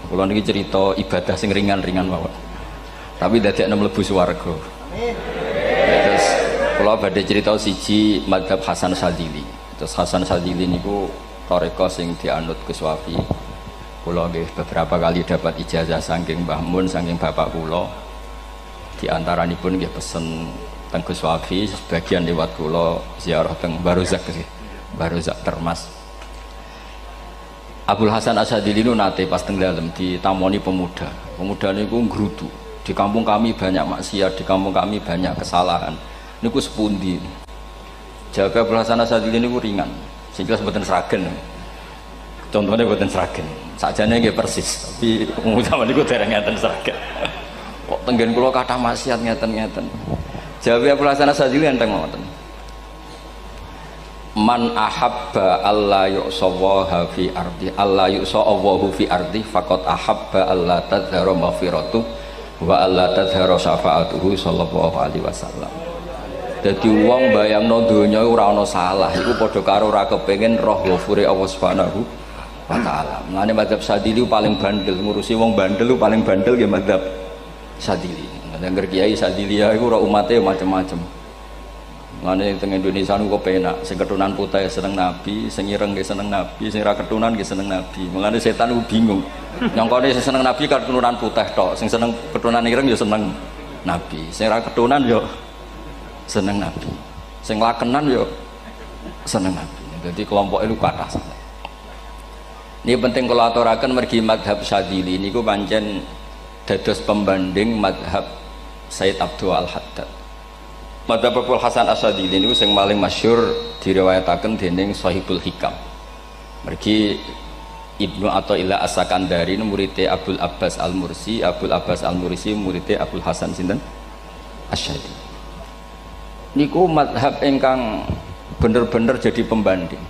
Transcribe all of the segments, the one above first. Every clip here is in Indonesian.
Kula niki cerita ibadah sing ringan-ringan mawon. Tapi dadekne mlebu swarga. Amin. Terus kula badhe cerita siji mazhab Hasan Sadzili. Terus Hasan Sadzili niku thariqah sing dianut Gus Wafi. Kula nggih beberapa kali dapat ijazah saking Mbah Mun, saking bapak kula. Di antaranipun nggih pesen teng Gus Wafi, sebagian lewat kula ziarah teng Barozak sih. Barozak Termas. Abdul Hasan Asyadili itu nate pas teng dalem ditamoni pemuda. Pemuda niku ngrutu. Di kampung kami banyak maksiat, di kampung kami banyak kesalahan. Niku sepundi. Jawab Abdul Hasan Asyadili niku ringan. Sing jelas mboten sragen. Contohnya mboten sragen. Sakjane nggih persis, tapi umum niku dereng ngeten sragen. Kok tenggen kula kathah maksiat ngeten-ngeten. Jawab Abdul Hasan Asyadili enteng ngoten. Man ahabba alla yu'sawaha fi ardi alla yu'sawahu fi ardi faqad ahabba alla tadhara maghfiratu wa alla tadhara syafaatuhu sallallahu alaihi wasallam. Dadi wong bayangno donya ora ana salah iku padha karo ora kepengin roh ghafure Allah Subhanahu wa taala. Mulane mazhab Sadzili paling bandel, ngurusi wong bandel paling bandel ya mazhab Sadzili. Nang kiai Sadzili iku ora umate macam-macam. Mulane teng Indonesia niku penak, sing ketunan putih seneng Nabi, sing ireng nggih seneng Nabi, sing ra ketunan nggih seneng Nabi. Mulane setan niku bingung. Nyongkone sing seneng Nabi keturunan putih tok, sing seneng keturunan ireng ya seneng Nabi. Sing ra ketunan ya seneng Nabi. Sing lakenan ya seneng Nabi. Jadi kelompok itu kathah sangat. Ini penting kula aturaken mergi mazhab Sadzili niku pancen dados pembanding mazhab Sayyid Abdul Al-Haddad. Mazhab Abdul Hasan Asyadili ini yang paling masyhur diriwayataken dening Shahibul Hikam. Mergi Ibnu Athaillah As-Sakandari muridé Abdul Abbas Al-Mursi, Abdul Abbas Al-Mursi muridé Abdul Hasan sinten Asyadili. Niku mazhab ingkang bener-bener jadi pembanding.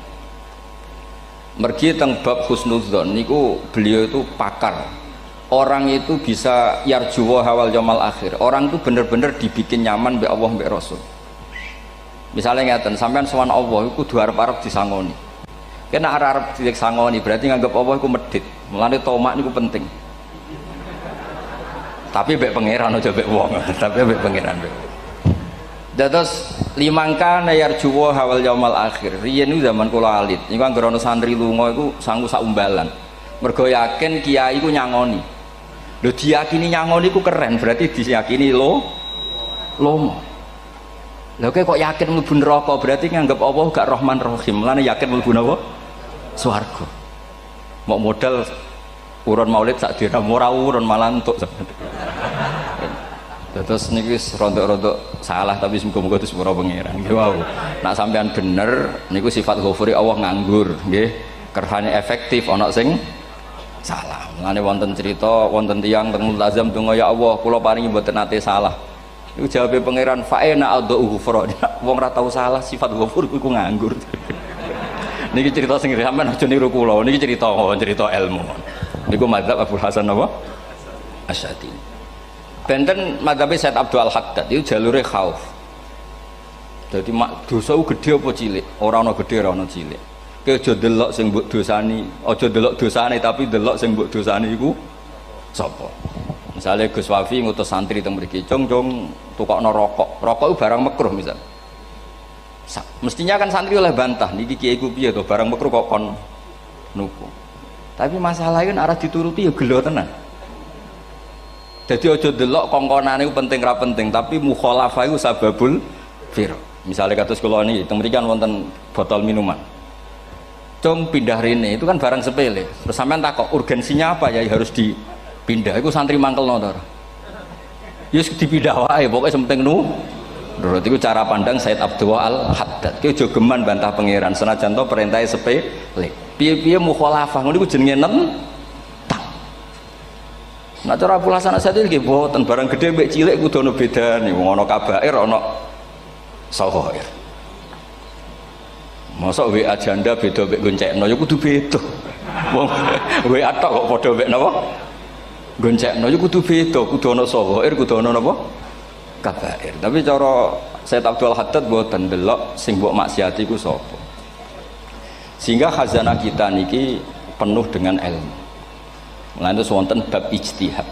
Mergi teng bab husnudzon niku beliau itu pakar. Orang itu bisa yarjuwa hawal yaumil akhir. Orang itu bener-bener dibikin nyaman mbek Allah mbek Rasul. Misalnya ngeten, sampean sowan Allah iku kudu arep-arep disangoni. Kena arep disangoni berarti nganggep Allah iku medhit. Mulane tomak niku penting. Tapi mbek pangeran aja mbek wong, tapi mbek pangeran mbek. Dados limangka yarjuwa hawal yaumil akhir. Riyen niku zaman kula alit, niku anggere ana santri lunga iku sanggu sak umbalan. Mergo yakin kiai iku nyangoni. Lho diyakini nyangoni ku keren, berarti diyakini lomo. Lho kok yakin mlebu neraka, berarti nganggep Allah gak Rahman Rahim. Lan yakin mlebu napa? Swarga. Mau modal urun maulid sak dina ora urun malah entuk. Terus niki wis rontok-rontok salah tapi muga-muga terus ora pangeran. Nggih wau. Nak sampean bener niku sifat ghafuri Allah nganggur, nggih. Kerhane efektif ana sing salah. Mulane wonten cerita wonten tiyang teng multazam donga ya Allah kula paringi mboten nate salah. Iku jawabe pangeran fa'ina adhu ghufra. Wong ora tau salah sifat ghafur iku nganggur. Niki cerita sing sampean aja niru kula. Niki cerita ilmu. Niku mazhab Abdul Hasan apa? Asyadili. Benten mazhab Said Abdul Al-Haddad itu jalure khauf. Jadi dosa gede apa cilik? Ora ana gede ora ana cilik. Aja delok sing mbok dosani, aja delok dosane tapi delok sing mbok dosani iku sapa. Misale Gus Wafi ngutus santri teng mriki, "Cung, tukokno rokok." Rokok itu barang makruh misal. Mestinya kan santri oleh bantah, niki kiai ku piye to barang makruh kok kon nuku. Tapi masalahnya kan arah dituruti ya gelo tenan. Jadi aja delok kongkonane iku penting ra penting, tapi mukhalafah iku sababul fir. Misale kados kula niki teng mriki kan wonten botol minuman. Cung pindah rene itu kan barang sepele. Terus sampean takok urgensinya apa ya harus dipindah. Iku santri mangkelno to. Ya wis dipindah wae pokoke penting nu. Menurut itu cara pandang Said Abdul Al-Haddad. Ki aja geman bantah pangeran senajan to perintahe sepele. Piye-piye mukhalafah ngono iku jenenge nentang. Nah cara Abdul Hasan Asyadili nggih boten barang gedhe mbek cilik kudu ana bedane. Wong ana kabair ana saghair. Masa WA janda beda mbek goncekno ya kudu beda. Wong WA tok kok padha mbek napa? Goncekno ya kudu beda, kudu ana saghair, kudu ana napa? Kabair. Tapi cara Said Abdul Haddad mboten delok sing mbok maksiati ku sapa. Sehingga khazanah kita niki penuh dengan ilmu. Mulane itu wonten bab ijtihad.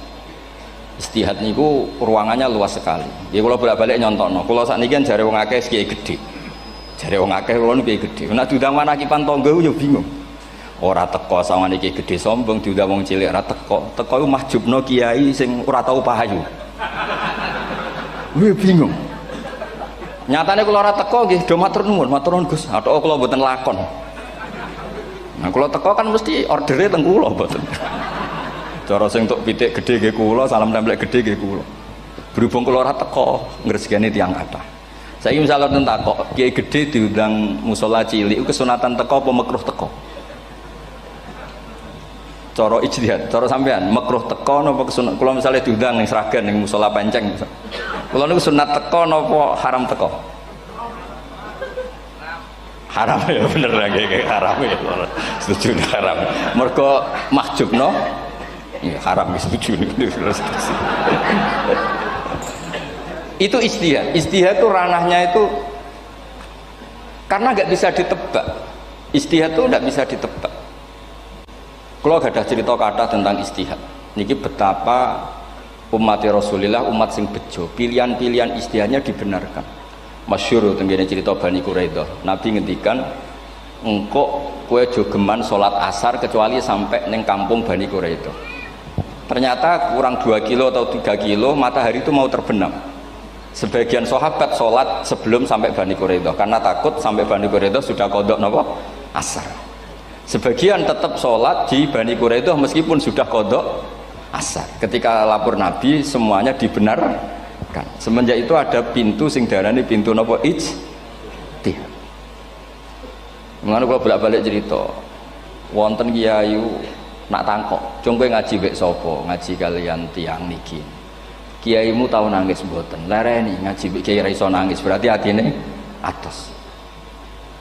Ijtihad niku ruangannya luas sekali. Ya kula bolak-balik nyontokno. Kula sakniki kan jare wong akeh kiai gedhe. Jare wong akeh kula niku kiai gedhe. Nek diundang manakipan tangga yo bingung. Ora teko sawane kiai gedhe sombong diundang wong cilik ora teko. Teko iku mahjubno kiai sing ora tau pahayu. Kuwi bingung. Nyatane kula ora teko nggih do matur nuwun Gus. Athok kula mboten lakon. Nah kula teko kan mesti ordere teng kula mboten. Cara sing tok pitik gedhe nggih kula, salam templek gedhe nggih kula. Berhubung kula ora teko ngresikane tiyang kathah. Saiki misale wonten takok, kiai gedhe diundang musala cilik kesunatan teko apa makruh teko? Cara ijtihad, cara sampean makruh teko napa kesunat? Kula misale diundang ning Sragen ning musala Penceng. Kula niku sunat teko napa haram teko? Haram ya bener nggih haram ya. Setuju haram. Mergo mahjubno ya haram setuju. Itu ijtihad. Ijtihad itu ranahnya itu karena nggak bisa ditebak. Ijtihad itu nggak bisa ditebak. Kalau gak ada cerita kata tentang ijtihad, niki betapa umat Rasulullah umat sing bejo, pilihan-pilihan ijtihadnya dibenarkan. Masyhur tenggene cerita Bani Quraidah. Nabi ngendikan, engkau kue jogeman sholat asar kecuali sampai neng kampung Bani Quraidah. Ternyata kurang 2 kilo atau 3 kilo matahari itu mau terbenam. Sebagian sahabat sholat sebelum sampai Bani Quraidah karena takut sampai Bani Quraidah sudah kodok nopo asar. Sebagian tetap sholat di Bani Quraidah meskipun sudah kodok asar. Ketika lapor Nabi semuanya dibenarkan. Semenjak itu ada pintu sing darani pintu nopo ijtihad. Mengenai kalau bolak-balik cerita, wonten kiai nak tangkok, cung kowe ngaji wek sapa, ngaji kalian tiang niki. Kiaimu tahu nangis mboten, lereni ngaji wek kiai ra iso nangis, berarti atine atos.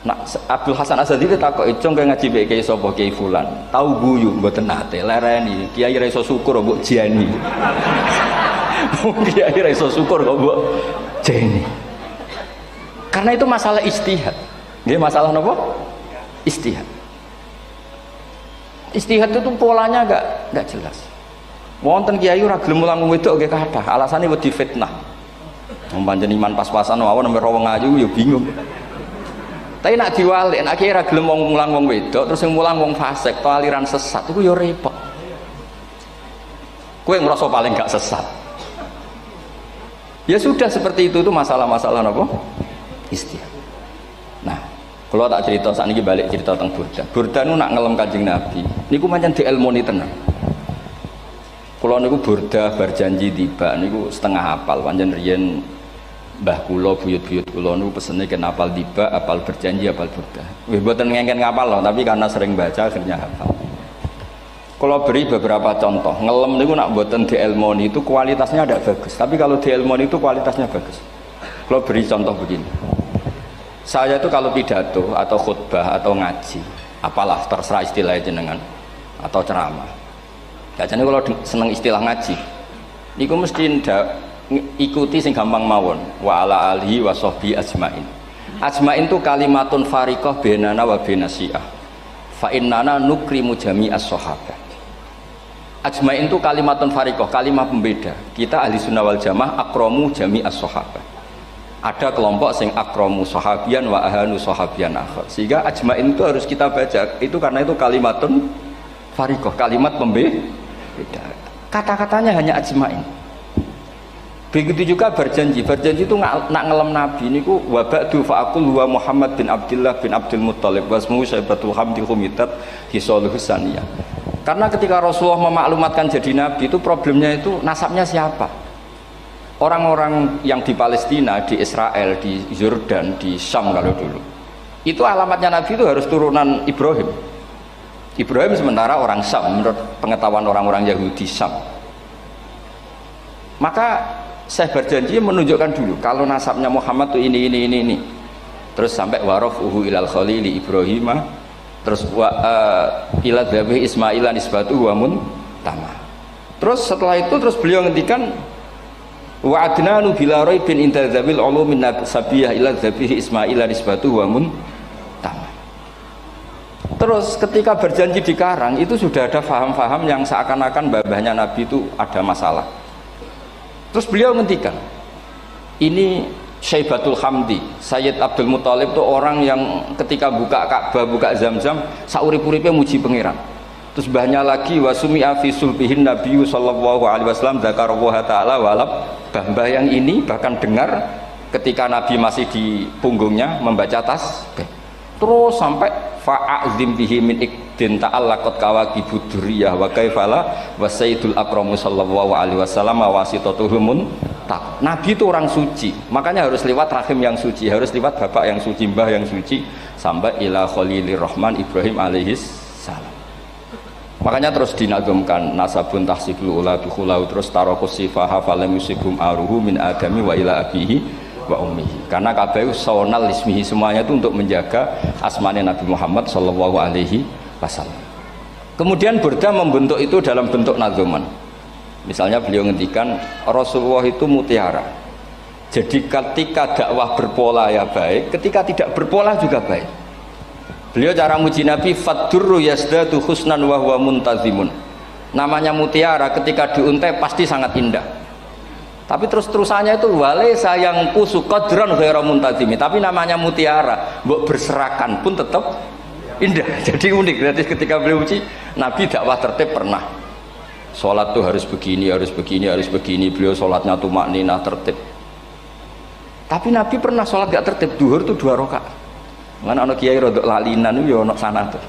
Nak Abdul Hasan Asadili takok, cung kowe ngaji wek kiai sapa, kiai fulan. Tahu guyu mboten nate, lereni kiai ra iso syukur mbok jani. Kiai ra iso syukur kok mbok jani. Karena itu masalah ijtihad. Nggih masalah napa? Ijtihad. Ijtihad itu polanya enggak jelas. Wonten kiai ora gelem mulang wedok nggih kathah, alasane wedi fitnah. Wong pancen iman pas-pasan mawon nembe wong ayu ya bingung. Tapi nak diwalik, nak kiai ora gelem mulang wong wedok, terus sing mulang wong fasik, to aliran sesat iku ya repot. Kowe ngrasa paling gak sesat. Ya sudah seperti itu masalah-masalah apa? Ijtihad. Nah, kalau tak cerita saat ini balik cerita tentang Burda. Burda nu nak ngelem Kanjeng Nabi. Niku pancen dielmoni tenan. Kalau niku Burda berjanji tiba niku setengah hafal. Pancen riyen mbah kula buyut-buyut kula niku pesene ken hafal tiba, hafal berjanji, hafal Burda. Wis mboten ngengken ngapal loh, tapi karena sering baca akhirnya hafal. Kalau beri beberapa contoh, ngelem niku nak mboten dielmoni itu kualitasnya ada bagus. Tapi kalau dielmoni itu kualitasnya bagus. Kalau beri contoh begini. Saya itu kalau pidato atau khutbah atau ngaji, apalah terserah istilah jenengan atau ceramah. Jadi kalau seneng istilah ngaji, niku mesti ikuti sing gampang mawon. Wa ala alihi wa sahbi ajmain. Ajmain itu kalimatun fariqah bainana wa bainasyiah. Fa innana nukrimu jami'as sahabah. Ajmain itu kalimatun fariqah, kalimat pembeda. Kita ahli sunnah wal jamaah akramu jami'as sahabah. Ada kelompok sing akramu sahabian wa ahanu sahabian akhir. Sehingga ajmain itu harus kita baca. Itu karena itu kalimatun fariqah, kalimat pembeda. Kata-katanya hanya ajmain. Begitu juga berjanji. Berjanji itu nak ngelem Nabi niku wa ba'du fa'aqul wa Muhammad bin Abdullah bin Abdul Muttalib wasmu Syaibatul Hamdi Humitat Hisaluhus Saniyah. Karena ketika Rasulullah memaklumatkan jadi Nabi itu problemnya itu nasabnya siapa? Orang-orang yang di Palestina, di Israel, di Yordan, di Syam kalau dulu itu alamatnya Nabi itu harus turunan Ibrahim. Ibrahim sementara orang Syam menurut pengetahuan orang-orang Yahudi Syam. Maka saya berjanji menunjukkan dulu kalau nasabnya Muhammad itu ini terus sampai warafuhu ilal khalili Ibrahim, terus ila dzabih Ismail nisbatuhu wa muntama. Terus setelah itu terus beliau ngendikan wa adnanu bila raibin inda dzabil ulumin sabiyah ila dzabih Ismail nisbatuhu wa muntama. Terus ketika berjanji di Karang itu sudah ada faham-faham yang seakan-akan babahnya Nabi itu ada masalah. Terus beliau ngendikan, ini Syaibatul Hamdi, Sayyid Abdul Muthalib itu orang yang ketika buka Ka'bah, buka Zamzam, saurip-uripnya muji pangeran. Terus banyak lagi wasumi'a fi sulbihin Nabi sallallahu alaihi wasallam dzakarallaha ta'ala walab. Mbah yang ini bahkan dengar ketika Nabi masih di punggungnya membaca tasbih. Terus sampai fa'azim bihi min ikdin ta'allaqat kawakibud durriyah wa kaifala wa sayyidul akramu sallallahu alaihi wasallam wasitatuhumun tak. Nabi itu orang suci, makanya harus lewat rahim yang suci, harus lewat bapak yang suci, mbah yang suci, sampai ila khalilir rahman Ibrahim alaihis salam. Makanya terus dinagumkan nasabun tahsibul ula bikhulau, terus tarokus sifaha falam yusibhum aruhu min adami wa ila abihi wa ummihi. Karena kabeh sawnal ismihi, semuanya itu untuk menjaga asmane Nabi Muhammad sallallahu alaihi wasallam. Kemudian Burda membentuk itu dalam bentuk nazuman. Misalnya beliau ngendikan Rasulullah itu mutiara. Jadi ketika dakwah berpola ya baik, ketika tidak berpola juga baik. Beliau cara muji Nabi faddurru yasdatu husnan wa huwa muntazimun. Namanya mutiara ketika diuntai pasti sangat indah. Tapi terus-terusannya itu wale sayang kusu qadran ghairu muntazimi. Tapi namanya mutiara, mbok berserakan pun tetap indah. Jadi unik. Berarti ketika beliau uji Nabi dakwah tertib pernah. Sholat tuh harus begini, harus begini, harus begini. Beliau sholatnya tumakninah tertib. Tapi Nabi pernah sholat gak tertib. Duhur tuh 2 rakaat. Mana anak kiai rodok lalinan itu ya anak sana tuh.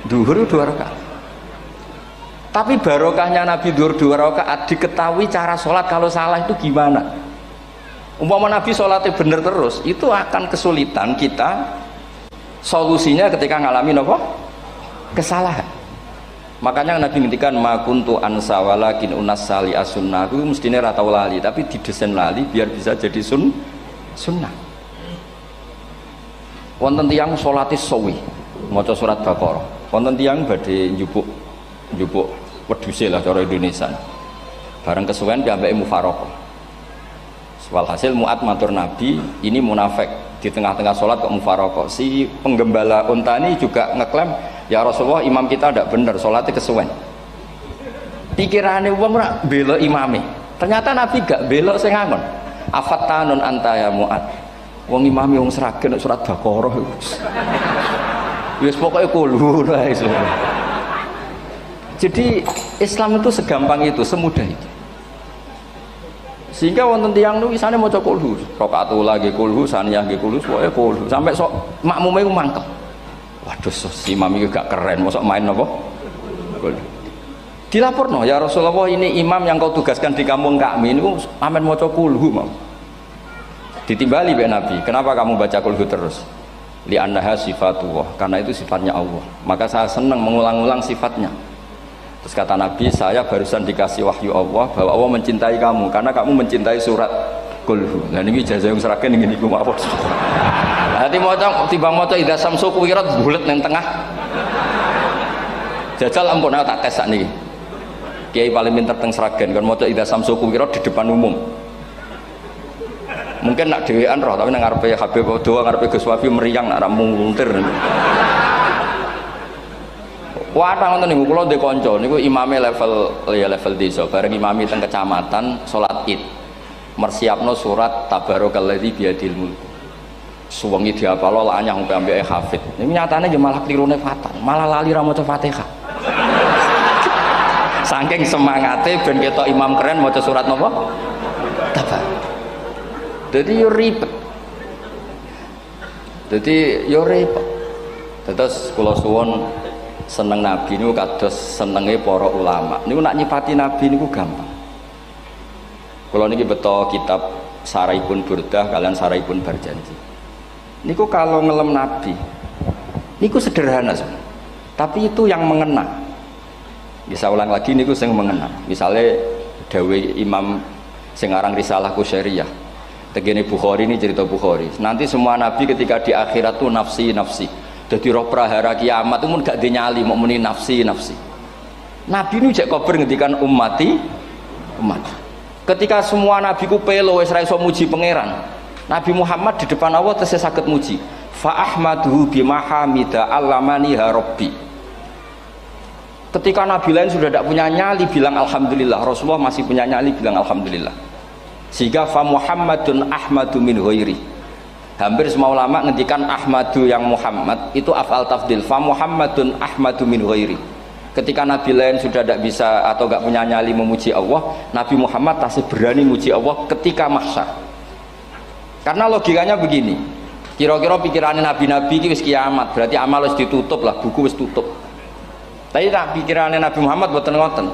Duhur itu 2 rakaat. Tapi barokahnya Nabi duhur 2 rakaat diketahui cara sholat kalau salah itu gimana. Umpama Nabi sholatnya bener terus, itu akan kesulitan kita solusinya ketika ngalamin apa? Kesalahan. Makanya Nabi ngendikan ma kuntu ansa walakin unas sali as-sunnah. Itu mestinya ratau lali, tapi didesain lali biar bisa jadi sunnah. Wonten tiyang salate sawi maca surat Baqarah. Wonten tiyang badhe njupuk wedhuse lah cara Indonesia. Bareng kesuwen piyambake mufaraqah. Walhasil Mu'ad matur Nabi, ini munafik di tengah-tengah sholat kok mufaraqah. Si penggembala unta ini juga ngeklaim, ya Rasulullah imam kita tidak benar, sholatnya kesuwen. Pikirannya wong ora bela imame. Ternyata Nabi gak bela sing ngangon. Afattanun anta ya Mu'ad. Wong imami wong seragen surat Baqarah. Wis pokoke kulhu wae. Jadi Islam itu segampang itu, semudah itu. Sehingga wonten tiyang niku isane maca kulhu, rakaat ula nggih kulhu, saniyah nggih kulhu, pokoke kulhu. Sampai sok makmume ku mangkel. Waduh, si imam iki gak keren, mosok main apa? Kulhu. Dilaporno, ya Rasulullah ini imam yang kau tugaskan di kampung kami niku amen maca kulhu, Mam. Ditimbali be Nabi, kenapa kamu baca kulhu terus? Li'annaha sifatullah, karena itu sifatnya Allah. Maka saya senang mengulang-ulang sifatnya. Terus kata Nabi, saya barusan dikasih wahyu Allah bahwa Allah mencintai kamu karena kamu mencintai surat kulhu. Nah ini ijazah yang seragen ini ku apa? Nanti maca timbang maca idza samsu kuwirat bulet nang tengah. Jajal ampun tak tes sakniki. Kiai paling pinter teng seragen kan maca idza samsu kuwirat di depan umum. Mungkin nak dhewean roh tapi nang ngarepe Habib doa ngarepe Gus Wafi meriang nak muntir. Wah, ngoten niku kula ndek kanca niku imame level desa, bareng imami teng kecamatan salat Id. Mersiapno surat Tabarakalladzi biyadil mulk. Suwengi diapalo lanyah sampai ambeke hafid. Niku nyatane ya malah klirune fatal, malah lali ra maca Fatihah. Saking semangate ben ketok imam keren maca surat napa? Tabar. Jadi yo ribet. Terus kula suwun seneng Nabi niku kados senenge para ulama. Niku nak nyipati Nabi niku gampang. Kula niki beto kitab Saraipun Burdah kalian Saraipun Barjanji. Niku kalau ngelem Nabi niku sederhana sebenarnya. Tapi itu yang mengena. Bisa ulang lagi niku sing mengena. Misalnya dawe Imam sing aran Risalah Qusyariyah. Tegene Bukhari ini cerita Bukhari. Nanti semua nabi ketika di akhirat tuh nafsi. Jadi roh prahara kiamat itu pun gak dinyali mau muni nafsi. Nabi ini jak kober ngendikan umat. Ketika semua nabi ku pelo wis ra iso muji pangeran. Nabi Muhammad di depan Allah tesih saged muji. fa ahmaduhu bimahamida allamaniha rabbi. Ketika nabi lain sudah tidak punya nyali bilang alhamdulillah, Rasulullah masih punya nyali bilang alhamdulillah. Sehingga fa Muhammadun ahmadu min ghairi. Hampir semua ulama ngendikan ahmadu yang Muhammad itu af'al tafdil, fa Muhammadun ahmadu min ghairi. Ketika nabi lain sudah tidak bisa atau tidak punya nyali memuji Allah, Nabi Muhammad masih berani memuji Allah ketika mahsyar. Karena logikanya begini, kira-kira pikirannya nabi-nabi itu wis kiamat, berarti amal wis ditutup lah, buku wis tutup. Tapi pikirannya Nabi Muhammad boten ngoten.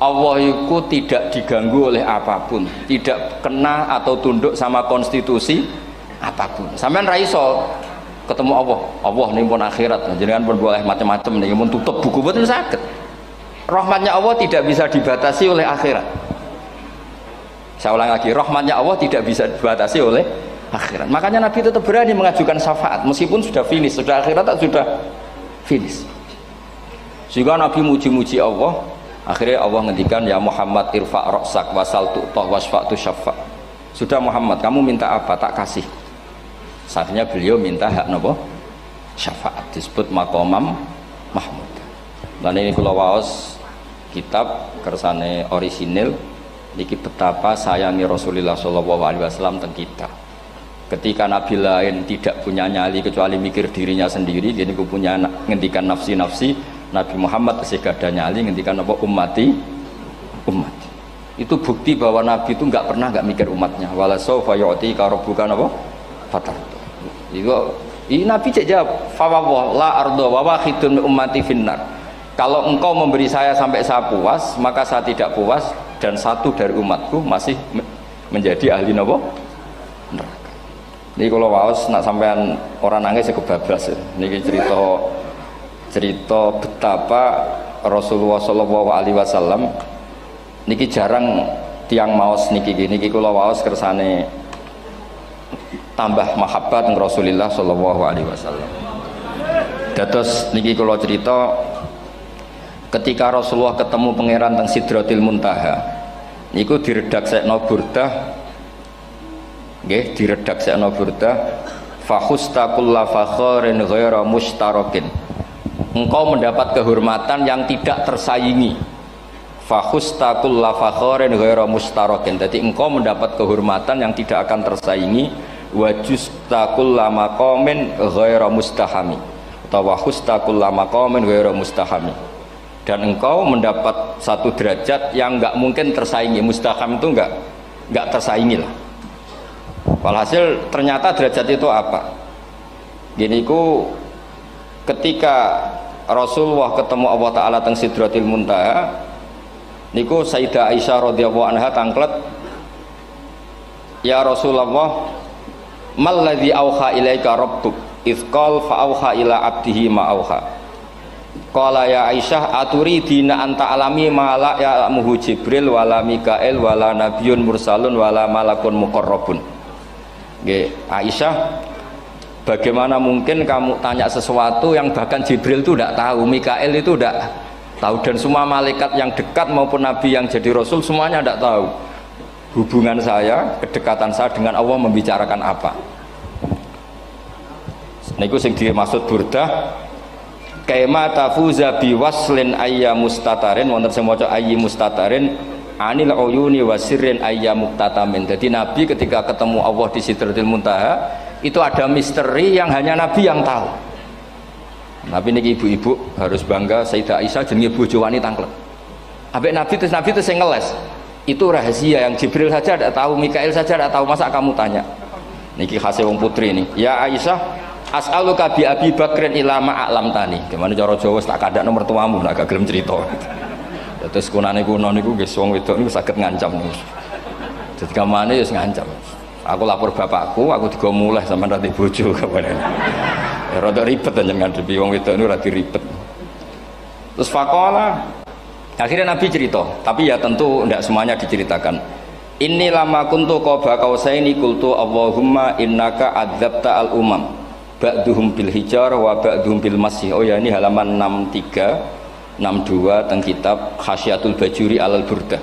Allah itu tidak diganggu oleh apapun, tidak kena atau tunduk sama konstitusi apapun. Sampean ra iso ketemu Allah nih pun akhirat, jenengan pun boleh macam-macam nih, pun tutup buku boten saged. Rahmatnya Allah tidak bisa dibatasi oleh akhirat. Saya ulang lagi, rahmatnya Allah tidak bisa dibatasi oleh akhirat. Makanya Nabi tetap berani mengajukan syafaat meskipun sudah finish, sudah akhirat tak sudah finish. Sehingga Nabi muji-muji Allah, akhirnya Allah ngendikan ya Muhammad irfa' ra'sak wasal tu'tah wasfa'tu syafa'. Sudah Muhammad, kamu minta apa tak kasih. Saatnya beliau minta hak napa? Syafaat, disebut maqamam mahmud. Dan ini kula waos kitab kersane orisinil niki betapa sayangi Rasulullah sallallahu alaihi wasallam teng kita. Ketika nabi lain tidak punya nyali kecuali mikir dirinya sendiri, jadi ku punya ngendikan nafsi-nafsi, Nabi Muhammad masih gak ada nyali ngendikan apa ummati. Itu bukti bahwa Nabi itu nggak pernah nggak mikir umatnya. Wala sawfa yu'tika rabbuka apa? Fatar. Ini Nabi jawab, fawwah la ardo wa wahidun ummati finnar. Kalau engkau memberi saya sampai saya puas, maka saya tidak puas dan satu dari umatku masih menjadi ahli neraka. Ini kalau waos nak sampean orang nangis kebablas. Ini cerita betapa Rasulullah Shallallahu Alaihi Wasallam. Niki jarang tiang maos niki kula waos kersane tambah mahabbat ng Rasulullah Shallallahu Alaihi Wasallam. Dados niki kula cerita ketika Rasulullah ketemu pangeran teng Sidratil Muntaha niku diredaksekno burdah nggih diredaksekno burdah fakhusta kulla fakharin ghaira mushtarakin. Engkau mendapat kehormatan yang tidak tersaingi. Fakhusta kulla fakharin ghaira mushtarakin. Jadi engkau mendapat kehormatan yang tidak akan tersaingi. Wajusta kulla maqamin ghaira mustahami. Atau wakhusta kulla maqamin ghaira mustahami. Dan engkau mendapat satu derajat yang enggak mungkin tersaingi. Mustaham itu enggak tersaingi lah. Walhasil ternyata derajat itu apa? Gini ku ketika Rasulullah ketemu Allah Ta'ala teng Sidratil Muntaha niku Sayyidah Aisyah radhiyallahu anha tangklet, ya Rasulullah malladzi auha ilaika rabbuk idz qala fa auha ila abdihi ma auha. Qala ya Aisyah aturidina anta alami ma la ya'lamuhu Jibril wala Mikail wala nabiyyun mursalun wala malakun muqarrabun. Nggih, Aisyah, bagaimana mungkin kamu tanya sesuatu yang bahkan Jibril itu tidak tahu, Mikail itu tidak tahu, dan semua malaikat yang dekat maupun nabi yang jadi rasul semuanya tidak tahu hubungan saya, kedekatan saya dengan Allah membicarakan apa. Niku sing dimaksud burdah kaima tafuza biwaslin ayya mustatarin wonten sing maca ayyi mustatarin anil uyuni wasirrin ayya muktatamin. Jadi nabi ketika ketemu Allah di Sidratil Muntaha itu ada misteri yang hanya nabi yang tahu. Nabi niki ibu-ibu harus bangga Sayyidah Aisyah jenenge bojo wanita tangklet. Ambek nabi terus sing ngeles. Itu rahasia yang Jibril saja tidak tahu, Mikail saja tidak tahu, masa kamu tanya? Niki khase wong putri ini. Ya Aisyah, as'aluka bi Abi Bakrin ila ma a'lam tani. Gimana cara Jawa tak kadak nomor tuamu nak gak gelem cerita. Terus kunane kuno niku nggih wong wedok niku saged ngancam. Jadi kamane wis ngancam. Aku lapor bapakku, aku digo mulih sampean ra bojo kabare. Ya rada ribet jenengan ngadepi wong wedok niku ra diribet. Terus faqala akhirnya Nabi cerita, tapi ya tentu tidak semuanya diceritakan. Inni lama kuntu qaba qausaini qultu Allahumma innaka adzabta al umam ba'duhum bil hijar wa ba'duhum bil masih. Oh ya, ini halaman 63 62 teng kitab Hasyiatul Bajuri alal Burdah.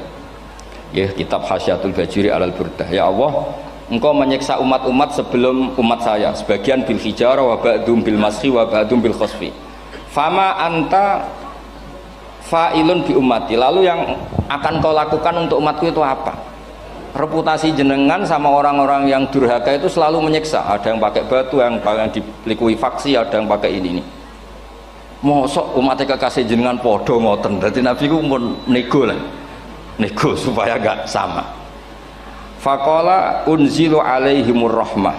Ya, kitab Hasyiatul Bajuri alal Burdah. Ya Allah, engkau menyiksa umat-umat sebelum umat saya, sebagian bil hijarah wa ba'dum bil mashi wa ba'dum bil khosfi. Fama anta fa'ilun bi ummati, lalu yang akan kau lakukan untuk umatku itu apa? Reputasi jenengan sama orang-orang yang durhaka itu selalu menyiksa, ada yang pakai batu, yang dilikuifaksi, ada yang pakai ini. Mosok umatnya kekasih jenengan podo ngoten, jadi Nabi ku pun nego lah, nego supaya gak sama. Faqala unzilu alaihimur rahmah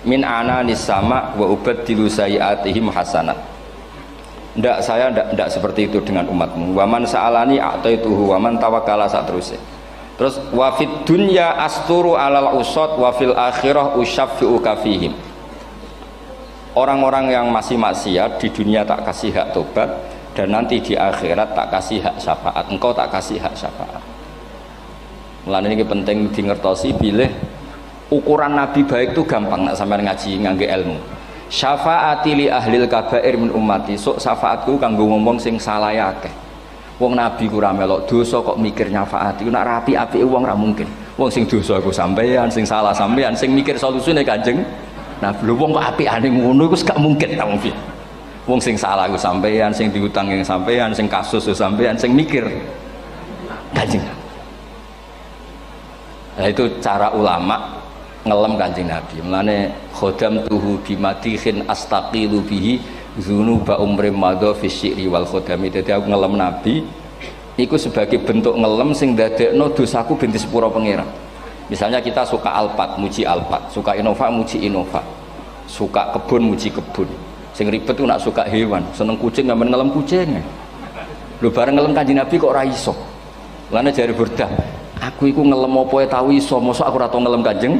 min ananis sama wa ubaddilu sayiatihim hasanat. Ndak, saya ndak seperti itu dengan umatmu. Waman sa'alani a'taituhu waman tawakkala saterusé. Terus wa fid dunya asturu alal usad wa fil akhirah usyaffi'u kafihim. Orang-orang yang masih maksiat di dunia tak kasih hak tobat, dan nanti di akhirat tak kasih hak syafaat. Engkau tak kasih hak syafaat. Mulane ini penting di ngertosi, bilih ukuran Nabi baik itu gampang nak sampean ngaji ngangge ilmu. Syafaati li ahlil kabair min ummati, sok syafaatku kanggo ngomong sing salah akeh. Wong Nabi ku ra melok dosa kok mikir nyafaati, nak rapi apike wong ra mungkin. Wong sing dosa iku sampean, sing salah sampean, sing mikir solusine Kanjeng Nabi. Lho wong kok apikane ngono iku gak mungkin ta wong piye. Wong sing salah iku sampean, sing diutang yang sampean, sing kasus sampean, sing mikir Kanjeng. Nah itu cara ulama ngelem Kanjeng Nabi. Mulane khodam tuhu bimatihin astaqilu bihi dzunuba umrim madha fi syi'ri wal khodami. Dadi aku ngelem Nabi iku sebagai bentuk ngelem sing dadekno dosaku ben disepuro pangeran. Misalnya kita suka Alphard, muji Alphard, suka Innova, muji Innova, suka kebun, muji kebun. Sing ribet ku nak suka hewan, seneng kucing sampean ngelem kucing. Lho bareng ngelem Kanjeng Nabi kok ora iso. Mulane jare Burdah, aku iku ngelem apa tau iso, mosok aku ora tau ngelem Kanjeng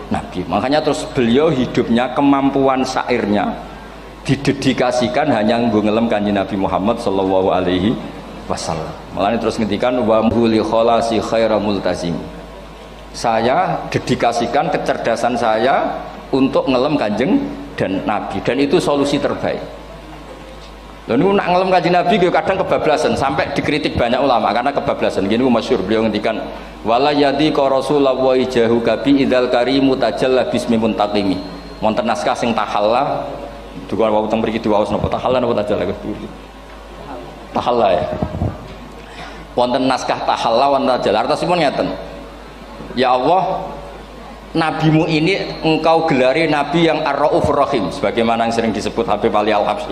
Nabi. Makanya terus beliau hidupnya, kemampuan syairnya didedikasikan hanya nggo ngelem Kanjeng Nabi Muhammad sallallahu alaihi wasallam. Mulane terus ngendikan wa huli kholasi khaira multazim. Saya dedikasikan kecerdasan saya untuk ngelem Kanjeng dan Nabi, dan itu solusi terbaik. Lalu nak ngelem Kanjeng Nabi kadang kebablasan, sampai dikritik banyak ulama karena kebablasan. Gini masyhur beliau ngendikan wala yadi ka rasulullah jahu kabi idzal karimu tajalla bismi muntaqimi. Wonten naskah sing tahalla duka wau teng mriki diwaos napa tahalla napa tajalla tahalla ya. Wonten naskah tahalla wonten tajalla artosipun ngeten. Ya Allah, nabimu ini engkau gelari nabi yang ar-raufur rahim, sebagaimana yang sering disebut Habib Ali Al-Habsyi.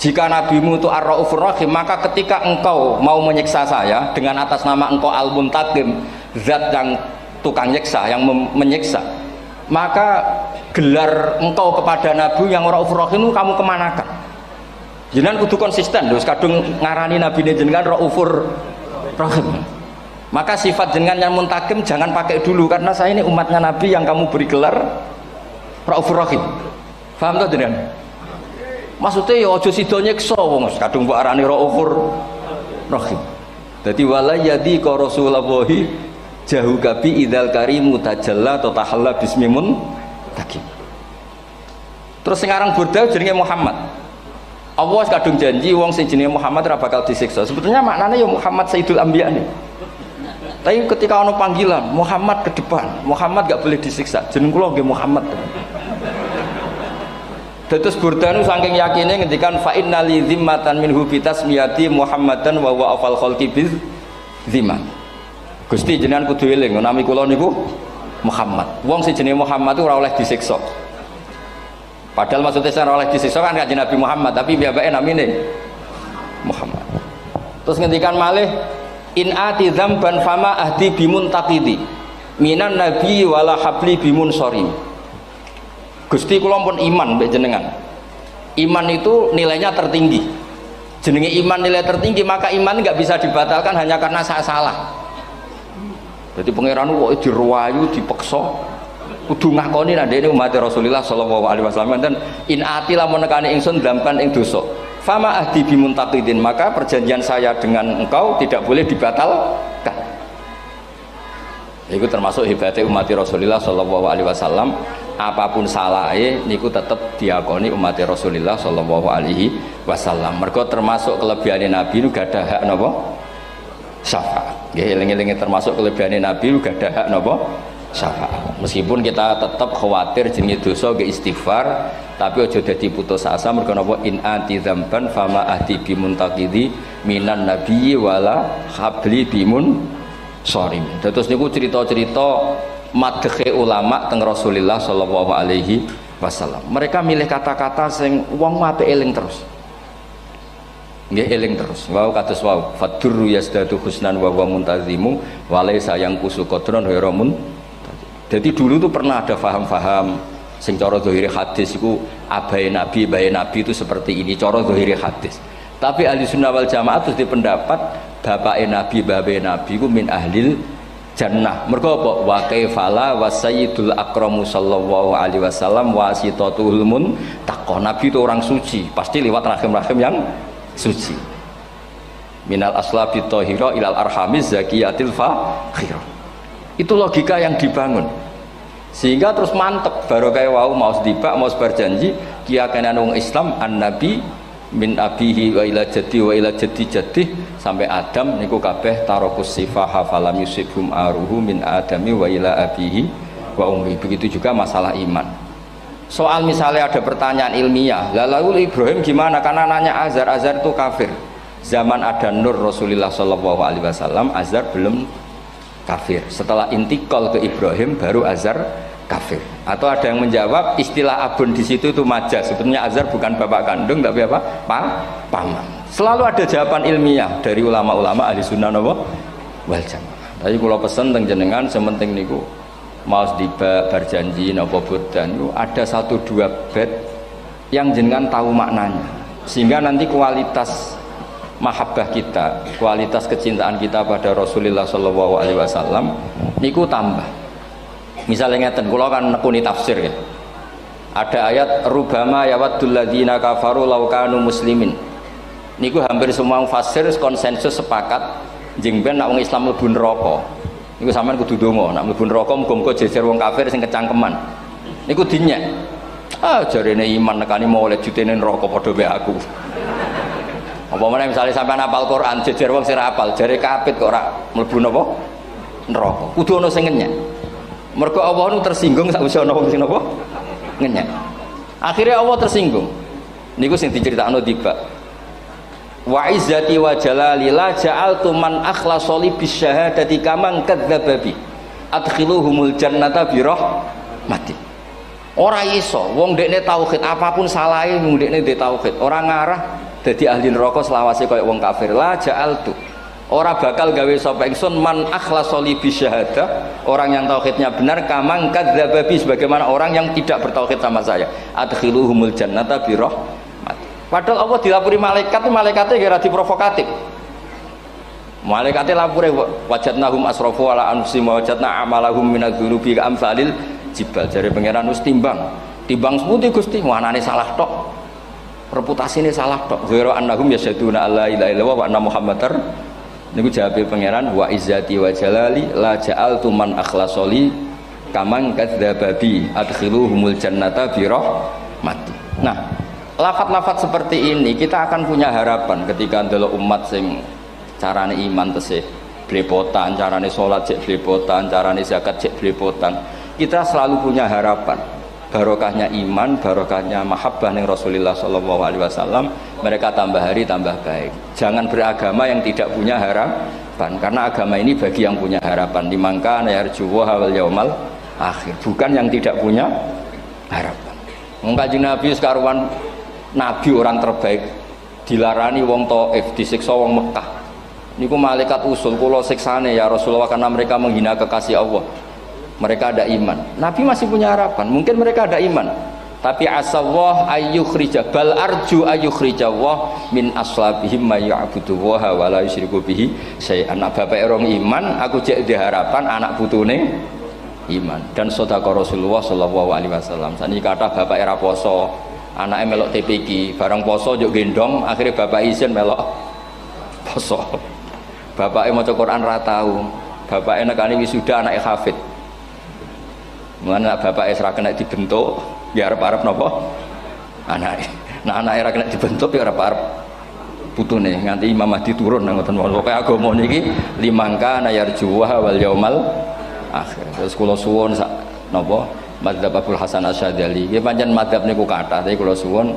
Jika nabimu itu ar-raufur rahim, maka ketika engkau mau menyiksa saya dengan atas nama engkau al-muntaqim, zat yang tukang nyiksa, yang menyiksa, maka gelar engkau kepada nabi yang ar-raufur rahim itu kamu kemanakan? Jenengan kudu konsisten, terus kadung ngarani nabi jenengan raufur rahim. Maka sifat jenengan yang muntakim jangan pakai dulu, karena saya ini umatnya Nabi yang kamu beri gelar Raufur Rahim. Paham tak jenengan? Maksudnya ya aja sida nyiksa wong kadung mbok arani Raufur Rahim. Dadi wala yadi ka rasulullahi jahu kabi idzal karimu tajalla ta tahalla bismimun takim. Terus sekarang Burda jenenge Muhammad. Allah kadung janji wong sing jenenge Muhammad ora bakal disiksa. Sebetulnya maknanya ya Muhammad Sayyidul Anbiya nih. Tapi ketika ono panggilan Muhammad ke depan, Muhammad gak boleh disiksa. Jeneng kula nggih Muhammad. Dados Burdanu saking yakine ngendikan fa inna li zimmatan minhu bi tasmiyati Muhammadan wa huwa afal khalqi bi zimman. Gusti jenengan kudu eling nami kula niku Muhammad. Wong sing jenenge Muhammad itu ora oleh disiksa. Padahal maksudnya ora oleh disiksa kan kanjeng Nabi Muhammad, tapi piyambake namine Muhammad. Terus ngendikan malih in ati dzamban fama ahdi bimuntaqidi minan nabi wala habli bimunsori. Gusti kula pun iman mbek jenengan. Iman itu nilainya tertinggi. Jenenge iman nilai tertinggi, maka iman enggak bisa dibatalkan hanya karena saya salah. Jadi pangeran kok diruwayu dipeksa kudu ngakoni nek dene umat Rasulullah sallallahu alaihi wasallam dan in ati lamun nekani ingsun dzamban ing dosa. Fama ahdi bimuntaqidin, maka perjanjian saya dengan engkau tidak boleh dibatalkan. Itu termasuk hebatnya umat Rasulullah sallallahu alaihi wasallam, apapun salahnya niku tetap diakoni umat Rasulullah sallallahu alaihi wasallam. Mergo termasuk kelebihan Nabi niku gadah hak napa? Syafaat. Nggih eling-eling termasuk kelebihan Nabi niku gadah hak napa? syafaat. Meskipun kita tetap khawatir jenenge dosa ge istighfar, tapi aja dadi putus asa mergo napa in anti dzamban fama ahdi bimuntaqidi minan nabiyyi wala habli bimun sorim. Terus niku cerita-cerita madhe ulama teng Rasulullah sallallahu alaihi wasallam. Mereka milih kata-kata sing wong apik eling terus. Nggih eling terus. Wau kados wau fadurru yazdadu husnan wa huwa muntazimu wa laysa yanqusu qadran ghairu mun. Jadi dulu tuh pernah ada faham-faham sing cara zahiri hadis iku abai nabi, bae nabi itu seperti ini cara zahiri hadis. Tapi ahli sunnah wal jamaah terus dipendapat bapake nabi, bae nabi iku min ahlil jannah. Mergo apa? Wa kaifala wa sayyidul akramu sallallahu alaihi wasallam wasitatul muntaqah. Nabi itu orang suci, pasti lewat rahim-rahim yang suci. Minal aslabi thahira ilal arhamiz zakiyatil fakhirah. Itu logika yang dibangun sehingga terus mantep baru kayak wau mau sedibak mau berjanji kiyakan wong Islam an nabi min abihi wa ila jaddi wa ila jaddi jaddi sampai Adam niku kabeh tarokus sifaha falam yusibhum aruhu min adami wa ila abihi wa ummi. Begitu juga masalah iman. Soal misalnya ada pertanyaan ilmiah, lalu Ibrahim gimana karena nanya Azar itu kafir. Zaman ada Nur Rasulullah sallallahu alaihi wasallam Azar belum kafir. Setelah intikal ke Ibrahim baru Azar kafir. Atau ada yang menjawab istilah abun di situ itu majaz. Sebetulnya Azar bukan bapak kandung tapi apa? Paman. Selalu ada jawaban ilmiah dari ulama-ulama ahli sunnah wal jamaah. Tapi kalau pesen teng jenengan sementing niku mau berjanji napa bodan itu ada 1-2 bait yang jenengan tahu maknanya. Sehingga nanti kualitas mahabbah kita, kualitas kecintaan kita pada Rasulullah sallallahu alaihi wasallam niku tambah. Misalnya ngeten, kula kan nekuni tafsir ya. Ada ayat rubama yawaddul ladzina kafaru law kanu muslimin. Niku hampir semua mufassir konsensus sepakat jeng ben nek wong Islam mlebu neraka. Niku sampean kudu ndonga, nek mlebu neraka muga-muga jejer wong kafir sing kecangkeman. Niku dinyek. Ah jarene iman nekani mau oleh jutene neraka padha wae aku. Apa meneh misalnya sampean hafal Quran jejer wong sing hafal jare kapit kok ora mlebu napa neraka. Kudu ana sing ngenyek. Mergo Allah nu tersinggung sak wis ana wong sing napa ngenyek. Akhirnya Allah tersinggung. Niku sing diceritakno tiba. Wa izzati wa jalali la ja'altu man akhlasa li bisyahadati kaman kadzdzaba bi. Adkhiluhumul jannata bi rahmati. Ora iso wong dekne tauhid apapun salahe mung dekne ndek tauhid. Ora ngarah dadi ahli neraka selawase kaya wong kafir. La ja'altu ora bakal gawe sapa ingsun man akhlasa li bisyahadah orang yang tauhidnya benar kamang kadzdzaba bi sebagaimana orang yang tidak bertauhid sama saya. Adkhiluhumul jannata bi rahmati. Padahal Allah dilapuri malaikat, malaikatnya kira diprovokatif. Malaikatnya lapure wajadnahum asrafu ala anfusihim wajadna amalahum minadzunubi ka amsalil jibal. Jare pangeran wis timbang seputi Gusti, wanane salah tok. Reputasine salah tok. Ghairu annahum yasyaduna alla ilaha illallah wa anna muhammadar. Niku jawabe pangeran wa izzati wa jalali la ja'altu man akhlasoli kamang kadzababi adkhiluhumul jannata bi rahmati. Nah, lafat-lafat seperti ini kita akan punya harapan ketika ndelok umat sing carane iman tesih blepotan, carane salat cek blepotan, carane zakat cek blepotan. Kita selalu punya harapan barokahnya iman, barokahnya mahabbah ning Rasulullah sallallahu alaihi wasallam, mereka tambah hari tambah baik. Jangan beragama yang tidak punya harapan, karena agama ini bagi yang punya harapan. Dimangka yarjuwa wal yaumal akhir, bukan yang tidak punya harapan. Wong Kanjeng Nabi sekaruan Nabi orang terbaik dilarani wong Taif, disiksa wong Mekah. Niku malaikat usul kula siksane ya Rasulullah karena mereka menghina kekasih Allah. Mereka ada iman. Nabi masih punya harapan. Mungkin mereka ada iman. Tapi asawah ayyukhrija bal arju ayyukhrijawah min aslabihim may ya'budu wa la yusyriku bihi syai'an. Bapak orang iman, aku cek di harapan anak putune iman. Dan sedekah Rasulullah sallallahu alaihi wasallam. Saniki kata bapak era poso, anaknya melok TPQ, barang poso juk gendong, akhirnya bapak izin melok poso. Bapaknya maca Quran ra tau, bapaknya nekani wisuda anaknya hafid. Mulane bapaknya ora kena dibentuk, ya arep-arep napa? Anake. Nah anake ora kena dibentuk ya arep-arep putune nganti Imam Mahdi turun ngoten. Pokoke agama niki limangka nayarjuwa wal yaumal akhir. Terus kula suwun sak napa madzhab Abdul Hasan Asyadzali. Nggih pancen madzhab niku kathah, tapi kula suwun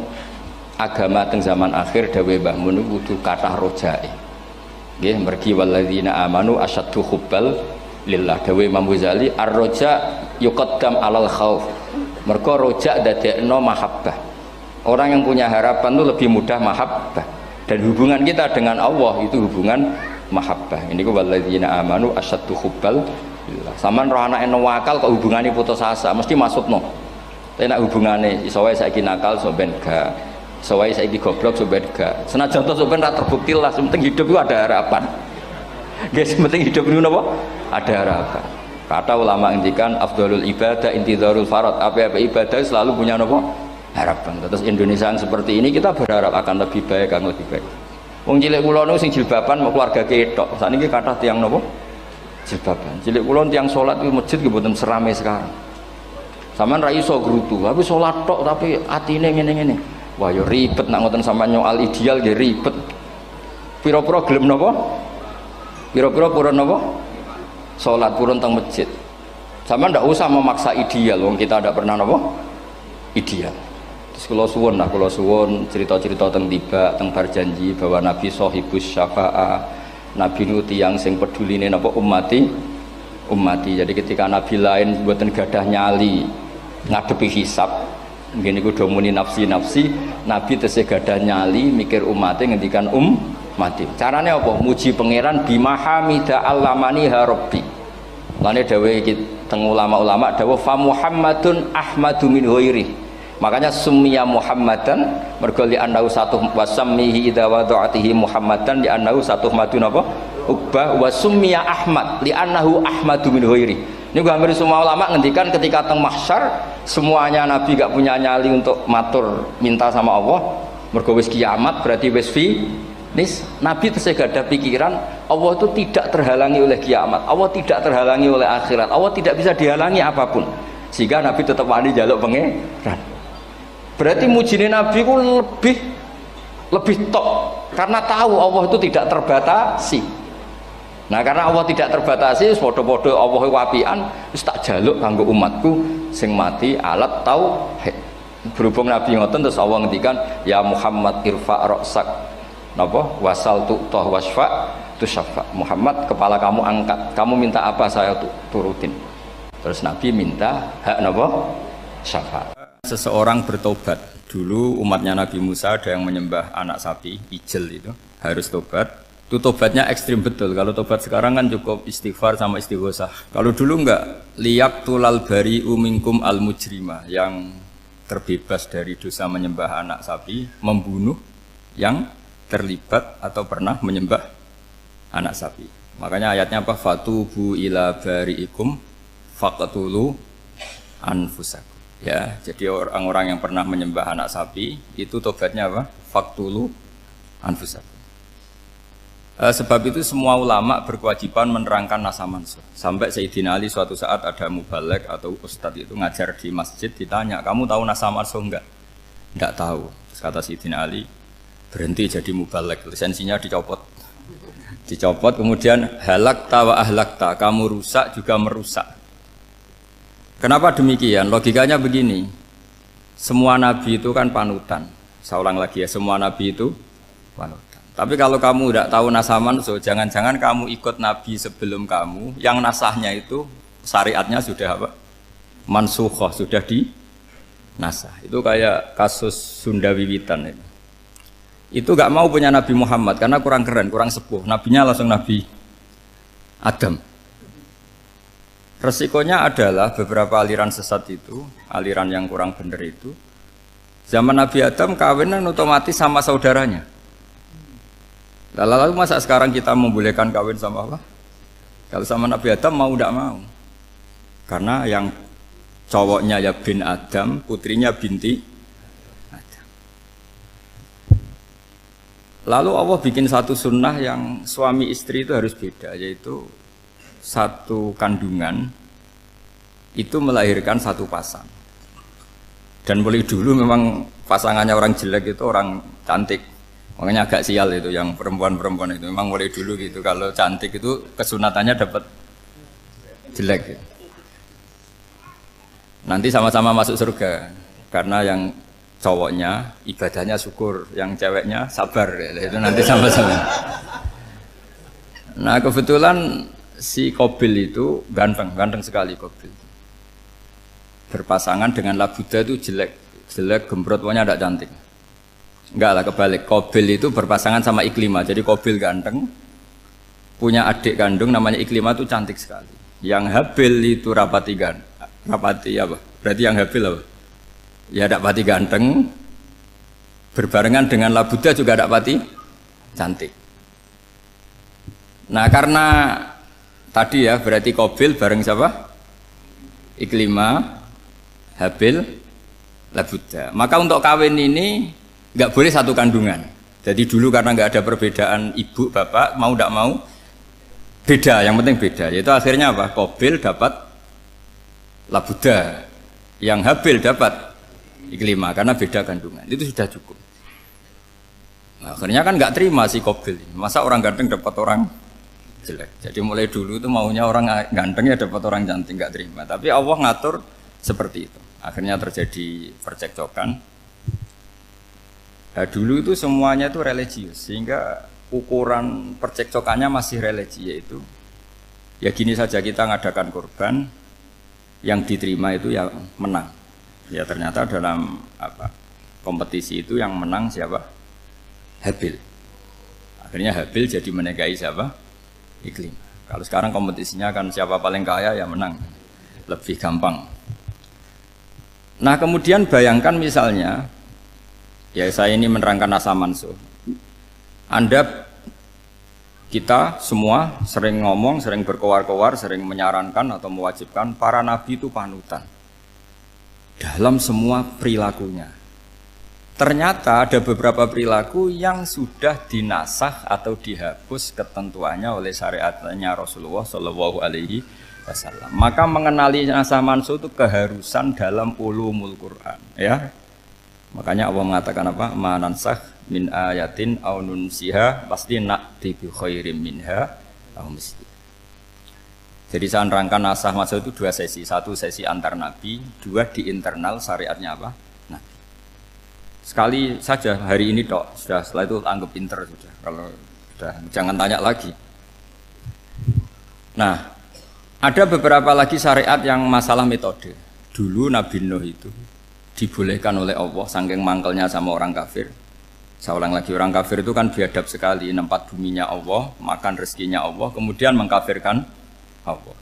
agama teng zaman akhir dawuh Mbah Mun kudu kathah rojae. Nggih mergi walladzina amanu asyaddu hubbal lillah. Dawuh Imam Ghazali ar-roja yuqaddam alal khauf. Mergo roja dadekno mahabbah. Orang yang punya harapan itu lebih mudah mahabbah. Dan hubungan kita dengan Allah itu hubungan mahabbah. Ini ku walladzina amanu asyaddu hubbal lillah. Saman roh anake wakal kok hubungane putus asa mesti maksudno. Tapi nek hubungane iso wae saiki nakal so ben gak. Iso wae saiki goblok so ben gak. Senajan to so ben ra terbukti lah, penting hidup itu ada harapan. Guys, penting hidup itu napa? Ada harapan. Kata ulama ngendikan afdhalul ibadah intizarul farad. Apa-apa ibadah selalu punya napa? Harapan. Terus Indonesia yang seperti ini kita berharap akan lebih baik, akan lebih baik. Wong cilik kula niku sing jilbaban mau keluarga ketok. Sakniki kathah tiyang napa? Jilbaban. Cilik kula tiyang salat di masjid nggih mboten serame sekarang. Sampeyan ra iso grutu, tapi salat tok tapi atine ngene-ngene. Wah yo ribet nak ngoten sampeyan nyoal ideal nggih ribet. Pira-pira gelem napa? Pira-pira purun napa? Salat purun teng masjid. Sampeyan ndak usah memaksa ideal, wong kita ndak pernah napa? Ideal. Terus kula suwun cerita-cerita teng tiba teng berjanji bahwa Nabi sahibus syafa'ah. Nabi nu tiyang sing peduline napa ummati. Jadi ketika Nabi lain mboten gadah nyali ngadepi hisab, ngene niku do muni nafsi, Nabi tesih gadah nyali mikir umate ngendikan mati. Carane apa? Muji pangeran bima hamida allamani ha rabbi. Lane dawuh iki teng ulama-ulama dawuh fa Muhammadun ahmadu min ghairi. Makanya summiya Muhammadan mergo li annahu satu wasammihi idza wada'atihi Muhammadan li annahu satu madun apa? Ubbah wa summiya Ahmad li annahu ahmadu min ghairi. Ini hampir semua ulama ngendikan ketika teng mahsyar semuanya Nabi gak punya nyali untuk matur minta sama Allah. Mergo wis kiamat berarti wis nis Nabi tesih gak ada pikiran Allah itu tidak terhalangi oleh kiamat, Allah tidak terhalangi oleh akhirat, Allah tidak bisa dihalangi apapun, sehingga Nabi tetap wani jaluk pangeran. Berarti mujine Nabi ku lebih tok karena tahu Allah itu tidak terbatasi. Nah karena Allah tidak terbatasi, podo-podo Allah wapian, wis tak jaluk kanggo umatku sing mati alat tauhid. Berhubung Nabi ngoten terus Allah ngendikan ya Muhammad irfa ra'sak napa wasal tu'tah wasfa tusaffa. Muhammad kepala kamu angkat, kamu minta apa saya turutin. Terus Nabi minta hak napa syafaat. Seseorang bertobat. Dulu umatnya Nabi Musa ada yang menyembah anak sapi ijel, itu harus tobat. Itu tobatnya ekstrim betul. Kalau tobat sekarang kan cukup istighfar sama istighosah. Kalau dulu enggak, liyak tulal bari uminkum al mujrimah, yang terbebas dari dosa menyembah anak sapi, membunuh yang terlibat atau pernah menyembah anak sapi. Makanya ayatnya apa? Fatubu ila bari'ikum faqtulu anfusakum. Ya, jadi orang-orang yang pernah menyembah anak sapi itu tobatnya apa? Faqtulu anfusakum. Sebab itu semua ulama berkewajiban menerangkan nasa mansuh. Sampai Sayyidina Ali suatu saat ada mubalek atau ustadz itu ngajar di masjid, ditanya, kamu tahu nasa mansuh enggak? Enggak tahu. Terus kata Sayyidina Ali, berhenti jadi mubalek, lisensinya dicopot. Dicopot, kemudian halakta wa ahlakta, kamu rusak juga merusak. Kenapa demikian? Logikanya begini, semua nabi itu kan panutan. Saya ulang lagi ya, semua nabi itu panutan. Tapi kalau kamu tidak tahu nasaman, so jangan-jangan kamu ikut nabi sebelum kamu, yang nasahnya itu syariatnya sudah apa? Mansukhoh, sudah di nasah. Itu kayak kasus Sunda Wiwitan itu. Itu gak mau punya Nabi Muhammad karena kurang keren, kurang sepuh. Nabinya langsung Nabi Adam. Resikonya adalah beberapa aliran sesat itu, aliran yang kurang benar itu, zaman Nabi Adam kawinan otomatis sama saudaranya. Lalu masa sekarang kita membolehkan kawin sama apa? Kalau sama Nabi Adam mau tidak mau. Karena yang cowoknya ya bin Adam, putrinya binti Adam. Lalu Allah bikin satu sunnah yang suami istri itu harus beda, yaitu satu kandungan itu melahirkan satu pasang. Dan mulai dulu memang pasangannya orang jelek itu orang cantik. Makanya agak sial itu yang perempuan-perempuan itu memang mulai dulu gitu. Kalau cantik itu kesunatannya dapat jelek gitu. Nanti sama-sama masuk surga. Karena yang cowoknya ibadahnya syukur, yang ceweknya sabar. Itu nanti sama-sama. Nah kebetulan si Qabil itu ganteng sekali Qabil. Berpasangan dengan Labuda itu jelek gembrot, pokoknya tidak cantik. Enggak lah, kebalik. Qabil itu berpasangan sama Iklimah. Jadi Qabil ganteng, punya adik kandung namanya Iklimah itu cantik sekali. Yang Habil itu rapati apa? Berarti yang Habil apa? Ya rapati ganteng, berbarengan dengan Labuda juga rapati cantik. Nah karena tadi ya berarti Qabil bareng siapa? Iklimah, Habil, Labuda. Maka untuk kawin ini nggak boleh satu kandungan. Jadi dulu karena nggak ada perbedaan ibu bapak, mau tidak mau beda, yang penting beda. Yaitu akhirnya apa? Qabil dapat Labuda, yang Habil dapat Iklimah karena beda kandungan. Itu sudah cukup. Nah, akhirnya kan nggak terima si Qabil. Masa orang ganteng dapat orang jelek. Jadi mulai dulu itu maunya orang ganteng ya dapat orang cantik, nggak terima. Tapi Allah ngatur seperti itu. Akhirnya terjadi percekcokan. Nah, dulu itu semuanya itu religius, sehingga ukuran percekcokannya masih religi, yaitu ya gini saja, kita ngadakan kurban, yang diterima itu ya menang. Ya ternyata dalam kompetisi itu yang menang siapa? Habil. Akhirnya Habil jadi menikahi siapa? Iklim. Kalau sekarang kompetisinya kan siapa paling kaya ya menang, lebih gampang. Nah kemudian bayangkan misalnya, ya saya ini menerangkan asa mansuh. Kita semua sering ngomong, sering berkoar-koar, sering menyarankan atau mewajibkan para nabi itu panutan dalam semua perilakunya. Ternyata ada beberapa perilaku yang sudah dinasakh atau dihapus ketentuannya oleh syariatnya Rasulullah Shallallahu Alaihi Wasallam. Maka mengenali nasakh mansuh itu keharusan dalam ulumul Quran. Ya, makanya Allah mengatakan apa? Manansakh min ayatin aw nunsiha pasti na'ti bi khairim minha aw misli. Jadi saya nerangkan nasakh mansuh itu dua sesi. Satu sesi antar nabi, dua di internal syariatnya apa? Sekali saja hari ini dok, sudah setelah itu anggap pinter sudah. Kalau sudah jangan tanya lagi. Nah, ada beberapa lagi syariat yang masalah metode. Dulu Nabi Nuh itu dibolehkan oleh Allah saking mangkelnya sama orang kafir. Saya ulang lagi, orang kafir itu kan biadab sekali, nempat buminya Allah, makan rezekinya Allah, kemudian mengkafirkan Allah.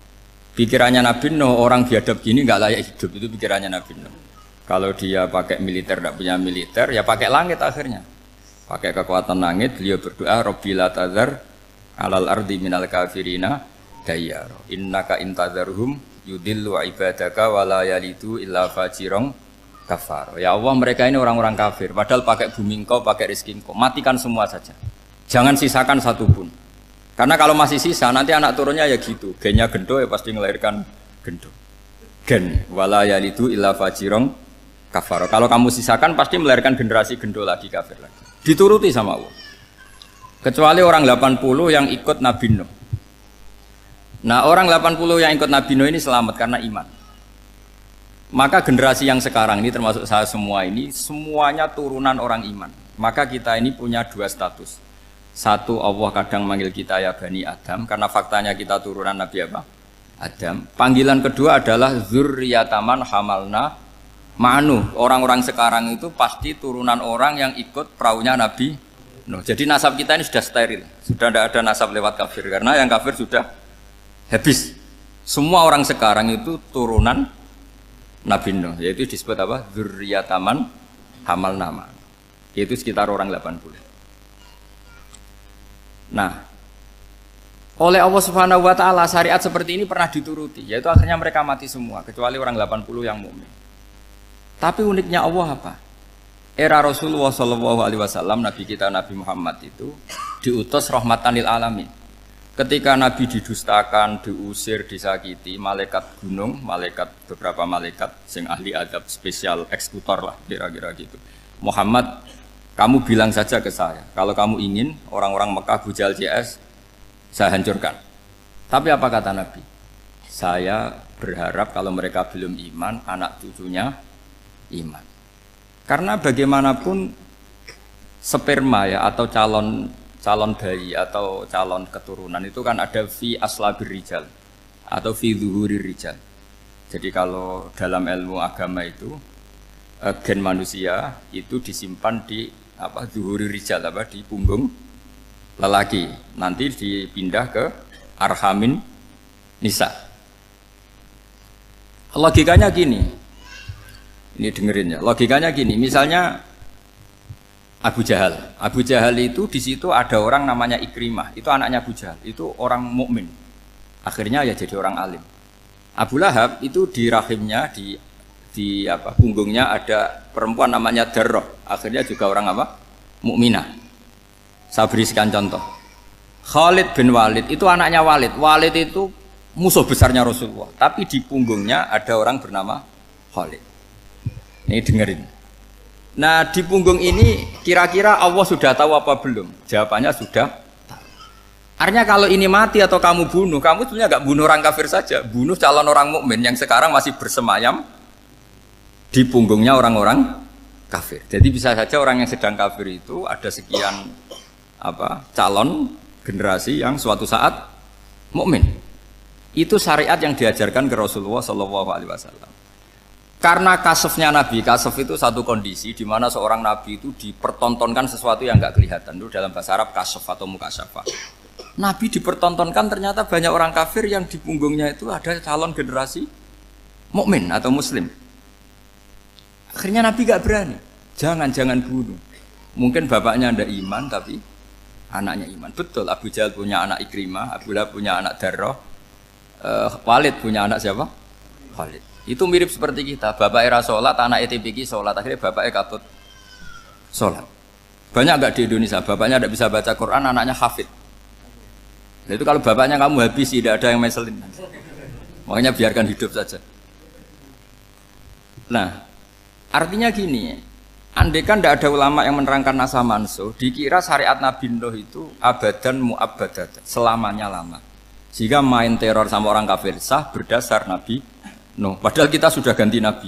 Pikirannya Nabi Nuh, orang biadab gini nggak layak hidup, itu pikirannya Nabi Nuh. Kalau dia pakai militer, tidak punya militer, ya pakai langit akhirnya. Pakai kekuatan langit, beliau berdoa, Rabbi la tadzar alal ardi minal kafirina dayyara. Innaka intadzarhum yudillu ibadaka wa la yalidu illa fajirong kafar. Ya Allah, mereka ini orang-orang kafir, padahal pakai bumi engkau, pakai rezeki engkau. Matikan semua saja. Jangan sisakan satu pun. Karena kalau masih sisa, nanti anak turunnya ya gitu. Gennya gendo ya pasti melahirkan gendo. Gen, wa la yalidu illa fajirong kafar. Kalau kamu sisakan pasti melahirkan generasi gendo lagi, kafir lagi. Dituruti sama Allah. Kecuali orang 80 yang ikut Nabi Nuh. Nah, orang 80 yang ikut Nabi Nuh ini selamat karena iman. Maka generasi yang sekarang ini termasuk saya semua ini semuanya turunan orang iman. Maka kita ini punya dua status. Satu, Allah kadang manggil kita ya Bani Adam karena faktanya kita turunan Nabi apa? Adam. Panggilan kedua adalah zurriyataman hamalna ma'nu. Orang-orang sekarang itu pasti turunan orang yang ikut perahunya Nabi Nuh. Jadi nasab kita ini sudah steril, sudah tidak ada nasab lewat kafir karena yang kafir sudah habis. Semua orang sekarang itu turunan Nabi Nuh, yaitu disebut apa? Zurriyataman hamal nama. Yaitu sekitar orang 80. Nah, oleh Allah Subhanahu wa taala syariat seperti ini pernah dituruti, yaitu akhirnya mereka mati semua kecuali orang 80 yang mukmin. Tapi uniknya Allah apa? Era Rasulullah Shallallahu Alaihi Wasallam, Nabi kita Nabi Muhammad itu diutus rahmatan lil alamin. Ketika Nabi didustakan, diusir, disakiti, malaikat gunung, beberapa malaikat sing ahli adab spesial eksekutor lah kira-kira gitu. Muhammad, kamu bilang saja ke saya, kalau kamu ingin orang-orang Mekah bujal CS, saya hancurkan. Tapi apa kata Nabi? Saya berharap kalau mereka belum iman, anak cucunya iman. Karena bagaimanapun sperma ya atau calon bayi atau calon keturunan itu kan ada fi aslabir rijal atau fi zuhurir rijal. Jadi kalau dalam ilmu agama itu gen manusia itu disimpan di zuhurir rijal di punggung lelaki. Nanti dipindah ke arhamin nisa. Logikanya gini, ini dengerin ya. Logikanya gini, misalnya Abu Jahal itu di situ ada orang namanya Ikrimah, itu anaknya Abu Jahal, itu orang mukmin. Akhirnya ya jadi orang alim. Abu Lahab itu di rahimnya di punggungnya ada perempuan namanya Darroh, akhirnya juga orang mukminah. Saya berikan contoh. Khalid bin Walid itu anaknya Walid. Walid itu musuh besarnya Rasulullah, tapi di punggungnya ada orang bernama Khalid. Ini dengerin. Nah, di punggung ini kira-kira Allah sudah tahu apa belum? Jawabannya sudah tahu. Artinya kalau ini mati atau kamu bunuh, kamu sebenarnya nggak bunuh orang kafir saja, bunuh calon orang mukmin yang sekarang masih bersemayam di punggungnya orang-orang kafir. Jadi bisa saja orang yang sedang kafir itu ada sekian calon generasi yang suatu saat mukmin. Itu syariat yang diajarkan ke Rasulullah SAW. Karena kasafnya Nabi, kasaf itu satu kondisi di mana seorang Nabi itu dipertontonkan sesuatu yang nggak kelihatan. Itu dalam bahasa Arab kasaf atau mukasyafa. Nabi dipertontonkan ternyata banyak orang kafir yang di punggungnya itu ada calon generasi mukmin atau Muslim. Akhirnya Nabi nggak berani. Jangan bunuh. Mungkin bapaknya ada iman tapi anaknya iman. Betul, Abu Jahal punya anak Ikrimah, Abu Lahab punya anak Darroh. Walid punya anak siapa? Walid. Itu mirip seperti kita. Bapak era sholat, anak ETPK sholat. Akhirnya bapak katut sholat. Banyak nggak di Indonesia? Bapaknya tidak bisa baca Quran, anaknya hafid. Nah, itu kalau bapaknya kamu habis, tidak ada yang meselin. Makanya biarkan hidup saja. Nah, artinya gini. Andai kan tidak ada ulama yang menerangkan nasa mansuh, dikira syariat Nabi Nuh itu abadan mu'abbadat, selamanya lama. Sehingga main teror sama orang kafir sah berdasar Nabi Nuh. Padahal kita sudah ganti Nabi.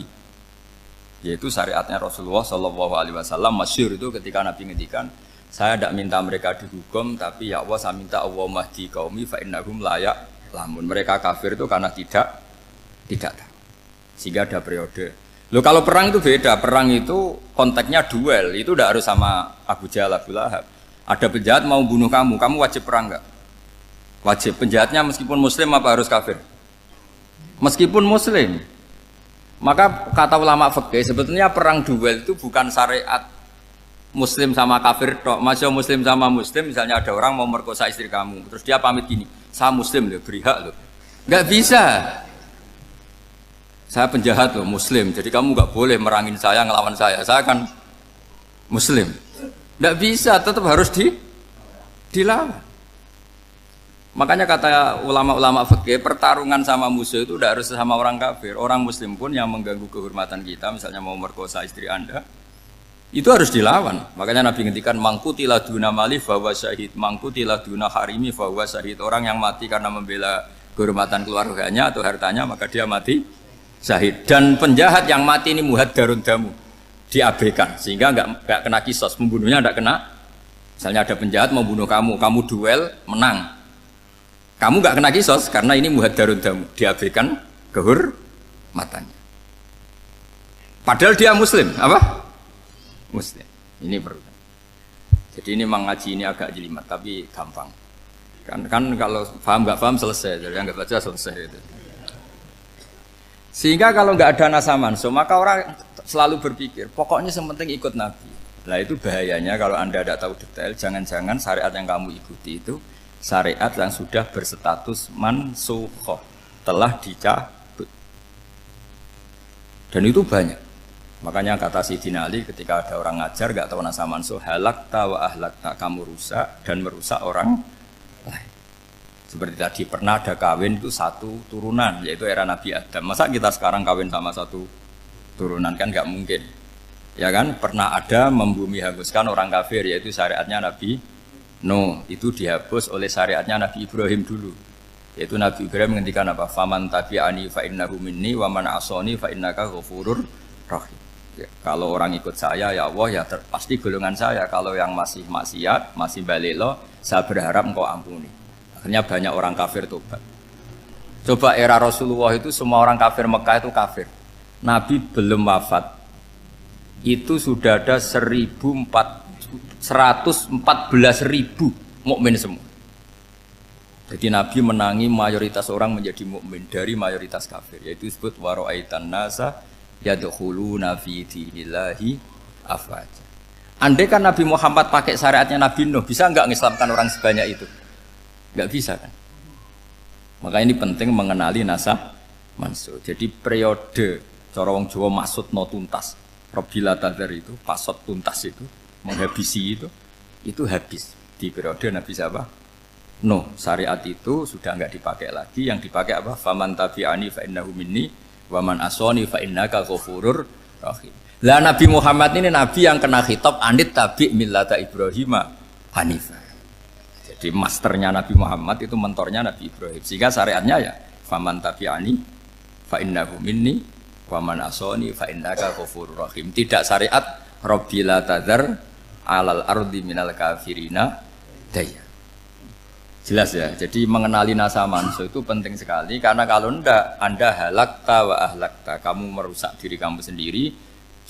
Yaitu syariatnya Rasulullah SAW. Masyhur itu ketika Nabi ngendikan, saya tidak minta mereka dihukum, tapi ya Allah saya minta Allah mahdi qaumi fa innahum layak lamun. Mereka kafir itu karena tidak tahu. Sehingga ada periode. Loh kalau perang itu beda. Perang itu konteksnya duel. Itu tidak harus sama Abu Jahal, Abu Lahab. Ada penjahat mau bunuh kamu wajib perang enggak? Wajib. Penjahatnya meskipun muslim apa harus kafir? Meskipun muslim. Maka kata ulama fikih sebetulnya perang duel itu bukan syariat muslim sama kafir tok. Masih muslim sama muslim, misalnya ada orang mau merkosa istri kamu, terus dia pamit gini, saya muslim loh, beri hak loh. Enggak bisa. Saya penjahat loh, muslim. Jadi kamu enggak boleh merangin saya, ngelawan saya. Saya kan muslim. Enggak bisa, tetap harus dilawan. Makanya kata ulama-ulama fikih, pertarungan sama musuh itu tidak harus sama orang kafir. Orang muslim pun yang mengganggu kehormatan kita, misalnya mau merkosa istri Anda, itu harus dilawan. Makanya Nabi ngendikan mangkutilah duna mali fahuwa syahid, mangkutilah duna harimi fahuwa syahid. Orang yang mati karena membela kehormatan keluarganya atau hartanya, maka dia mati syahid. Dan penjahat yang mati ini muhaddarun damu, diabaikan sehingga enggak kena kisos, pembunuhnya enggak kena. Misalnya ada penjahat mau bunuh kamu duel menang. Kamu nggak kena kisos karena ini muhaddarun damu, diabaikan kehormatannya. Padahal dia muslim, apa? Muslim. Ini perlu. Jadi ini mengaji ini agak jelimet, tapi gampang. Kan kalau paham nggak paham selesai, jadi yang nggak baca selesai itu. Sehingga kalau nggak ada nasa mansuh, maka orang selalu berpikir, pokoknya yang penting ikut Nabi. Nah itu bahayanya kalau Anda tidak tahu detail, jangan-jangan syariat yang kamu ikuti itu syariat yang sudah berstatus mansukhoh, telah dicabut. Dan itu banyak. Makanya kata Sayyidina Ali ketika ada orang ngajar gak tahu nasa mansuh, halakta wa ahlakta, kamu rusak dan merusak orang lain. Seperti tadi pernah ada kawin itu satu turunan, yaitu era Nabi Adam. Masa kita sekarang kawin sama satu turunan, kan gak mungkin. Ya kan, pernah ada membumi hanguskan orang kafir, yaitu syariatnya Nabi Nuh, itu dihapus oleh syariatnya Nabi Ibrahim dulu. Yaitu Nabi Ibrahim menghentikan apa? Faman tabi'ani fa innahu minni wa man asani fa innaka ghafurur rahim. Ya, kalau orang ikut saya ya Allah ya pasti golongan saya. Kalau yang masih maksiat, masih balelo, saya berharap engkau ampuni. Akhirnya banyak orang kafir tobat. Coba era Rasulullah itu semua orang kafir Mekah itu kafir. Nabi belum wafat. Itu sudah ada 114.000 mukmin semua. Jadi Nabi menangi mayoritas orang menjadi mukmin dari mayoritas kafir, yaitu disebut wara'aitan nasa yadkhuluna fi dinillahi afwaja. Andai kan Nabi Muhammad pakai syariatnya Nabi Nuh, bisa enggak mengislamkan orang sebanyak itu? Enggak bisa kan? Maka ini penting mengenali nasah mansur. Jadi periode cara wong Jawa maksud no tuntas. Robila tadzar itu, pasot tuntas itu, menghabisi itu habis di periode Nabi siapa? No, syariat itu sudah enggak dipakai lagi. Yang dipakai apa? Faman tabi'ani fa innahu minni wa man asani fa innaka ghafurur rahim. Lah Nabi Muhammad ini nabi yang kena khitab anit tabi' millata Ibrahim hanifah. Jadi masternya Nabi Muhammad itu mentornya Nabi Ibrahim. Sehingga syariatnya ya faman tabi'ani fa innahu minni wa man asani fa innaka ghafurur rahim. Tidak syariat Rabbila tadzar alal ardi minal kafirina daya. Jelas ya, jadi mengenali nasa manso itu penting sekali. Karena kalau enggak, Anda halakta wa ahlakta, kamu merusak diri kamu sendiri,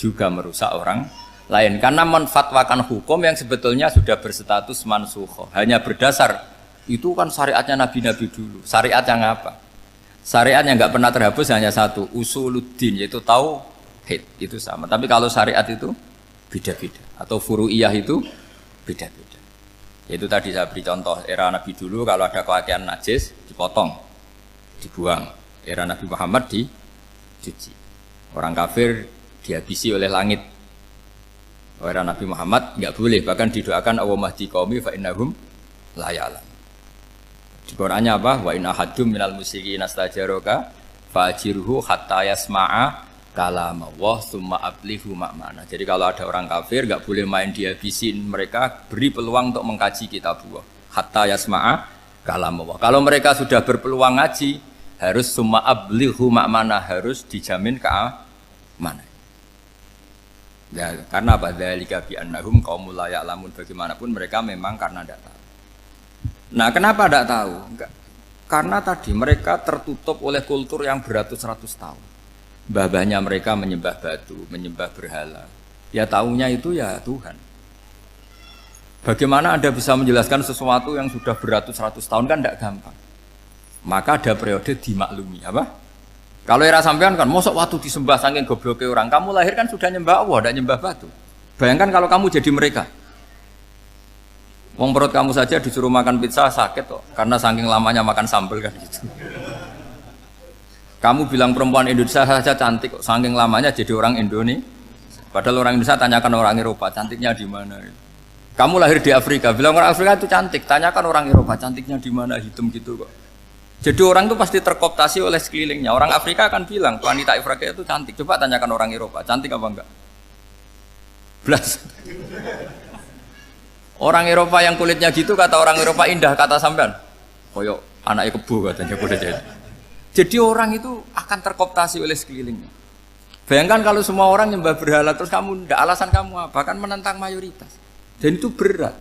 juga merusak orang lain. Karena menfatwakan hukum yang sebetulnya sudah berstatus mansukhoh, hanya berdasar, itu kan syariatnya nabi-nabi dulu. Syariat yang apa? Syariat yang enggak pernah terhapus hanya satu, usuluddin, yaitu tauhid, itu sama. Tapi kalau syariat itu beda-beda, atau furu'iyah itu beda-beda. Itu tadi saya beri contoh, era Nabi dulu kalau ada pakaian najis dipotong, dibuang. Era Nabi Muhammad dicuci. Orang kafir dihabisi oleh langit. Era Nabi Muhammad enggak boleh, bahkan didoakan Allahumma hdi qaumi fa innahum la ya'lamun. Di Qur'annya apa? Wa in ahadum minal musyrikin astajaraka fa'jirhu hatta yasma'a kalam Allah summa ablihu makmana. Jadi kalau ada orang kafir enggak boleh main dihabisin, mereka beri peluang untuk mengkaji kitab Allah hatta yasma'a kalam Allah. Kalau mereka sudah berpeluang ngaji, harus summa ablihu makmana, harus dijamin keamanan. Ya, karena apa? Dzalika bi annahum qaumul la ya'lamun. Bagaimanapun mereka memang karena tidak tahu. Nah, kenapa tidak tahu? Enggak. Karena tadi mereka tertutup oleh kultur yang beratus-ratus tahun. Mbah-mbahnya mereka menyembah batu, menyembah berhala. Ya tahunya itu ya Tuhan. Bagaimana Anda bisa menjelaskan sesuatu yang sudah beratus-ratus tahun kan tidak gampang. Maka ada periode dimaklumi, apa? Kalau era sampean kan, mosok waktu disembah saking gobloknya orang, kamu lahir kan sudah nyembah Allah, tidak nyembah batu. Bayangkan kalau kamu jadi mereka. Wong perut kamu saja disuruh makan pizza sakit kok, karena saking lamanya makan sambal kan gitu. Kamu bilang perempuan Indonesia saja cantik kok, saking lamanya jadi orang Indonesia. Padahal orang Indonesia tanyakan orang Eropa, cantiknya di mana? Kamu lahir di Afrika, bilang orang Afrika itu cantik, tanyakan orang Eropa, cantiknya di mana? Hitam gitu kok. Jadi orang itu pasti terkooptasi oleh sekelilingnya. Orang Afrika akan bilang wanita Afrika itu cantik. Coba tanyakan orang Eropa, cantik apa enggak? Blas. Orang Eropa yang kulitnya gitu kata orang Eropa indah, kata sampean. Koyok anaknya kebo katanya kuda jadi. Jadi orang itu akan terkooptasi oleh sekelilingnya. Bayangkan kalau semua orang nyembah berhala terus kamu ndak, alasan kamu apa? Kan menentang mayoritas. Dan itu berat.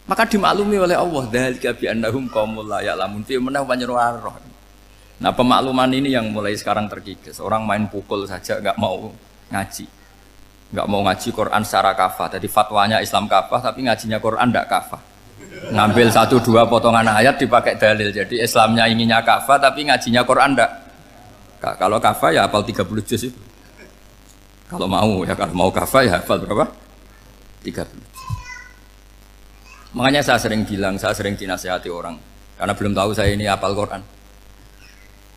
Maka dimaklumi oleh Allah, dzalika bi annahum qaumul la ya'lamun fi manah panyeruarah. Nah, pemakluman ini yang mulai sekarang terkikis. Orang main pukul saja enggak mau ngaji. Enggak mau ngaji Quran secara kafah. Jadi fatwanya Islam kafah tapi ngajinya Quran enggak kafah. Ngambil 1-2 potongan ayat dipakai dalil. Jadi Islamnya inginnya kafah tapi ngajinya Quran enggak. Kalau kafah ya hafal 30 juz itu. Kalau mau ya, kalau mau kafah ya hafal berapa? 30. Makanya saya sering bilang, saya sering dinasihati orang karena belum tahu saya ini hafal Quran.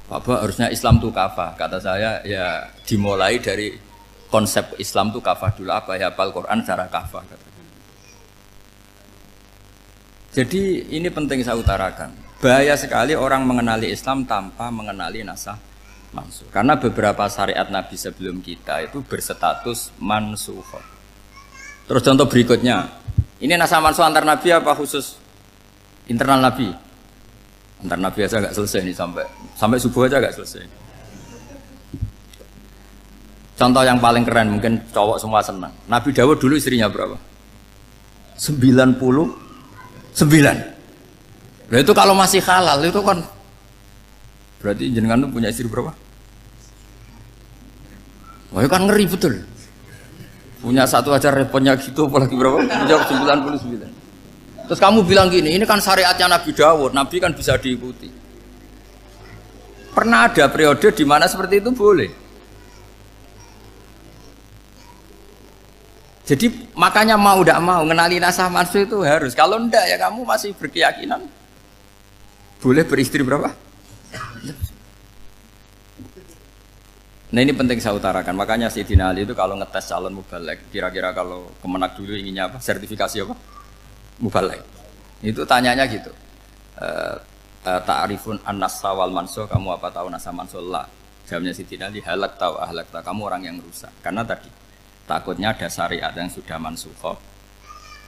Bapak harusnya Islam itu kafah. Kata saya ya dimulai dari konsep Islam itu kafah dulu, apa ya hafal Quran secara kafah. Jadi ini penting saya utarakan. Bahaya sekali orang mengenali Islam tanpa mengenali nasah mansukh. Karena beberapa syariat Nabi sebelum kita itu berstatus mansukh. Terus contoh berikutnya, ini nasah mansukh antar Nabi apa khusus internal Nabi? Ntar Nabi aja nggak selesai nih sampai subuh aja nggak selesai. Contoh yang paling keren mungkin cowok semua senang. Nabi Dawud dulu istrinya berapa? 99. Nah itu kalau masih halal itu kan berarti jenengan tuh punya istri berapa? Wah itu kan ngeri betul. Punya satu aja repotnya gitu apalagi berapa? Punya 99. Terus kamu bilang gini, ini kan syariatnya Nabi Dawud, Nabi kan bisa diikuti. Pernah ada periode di mana seperti itu boleh. Jadi makanya mau tidak mau mengenali nasah mansuh itu harus. Kalau ndak ya kamu masih berkeyakinan boleh beristri berapa? Nah ini penting saya utarakan. Makanya Sayyidina Ali itu kalau ngetes calon mubalek, kira-kira kalau Kemenak dulu inginnya apa? Sertifikasi apa? Mubalek. Itu tanyanya gitu. Ta'rifun an-nasa wal mansuh, kamu apa tahu nasah mansuh? La. Jawabnya Sayyidina Ali, halak tahu ahlak tahu, kamu orang yang rusak. Karena tadi takutnya ada syariat yang sudah mansukhoh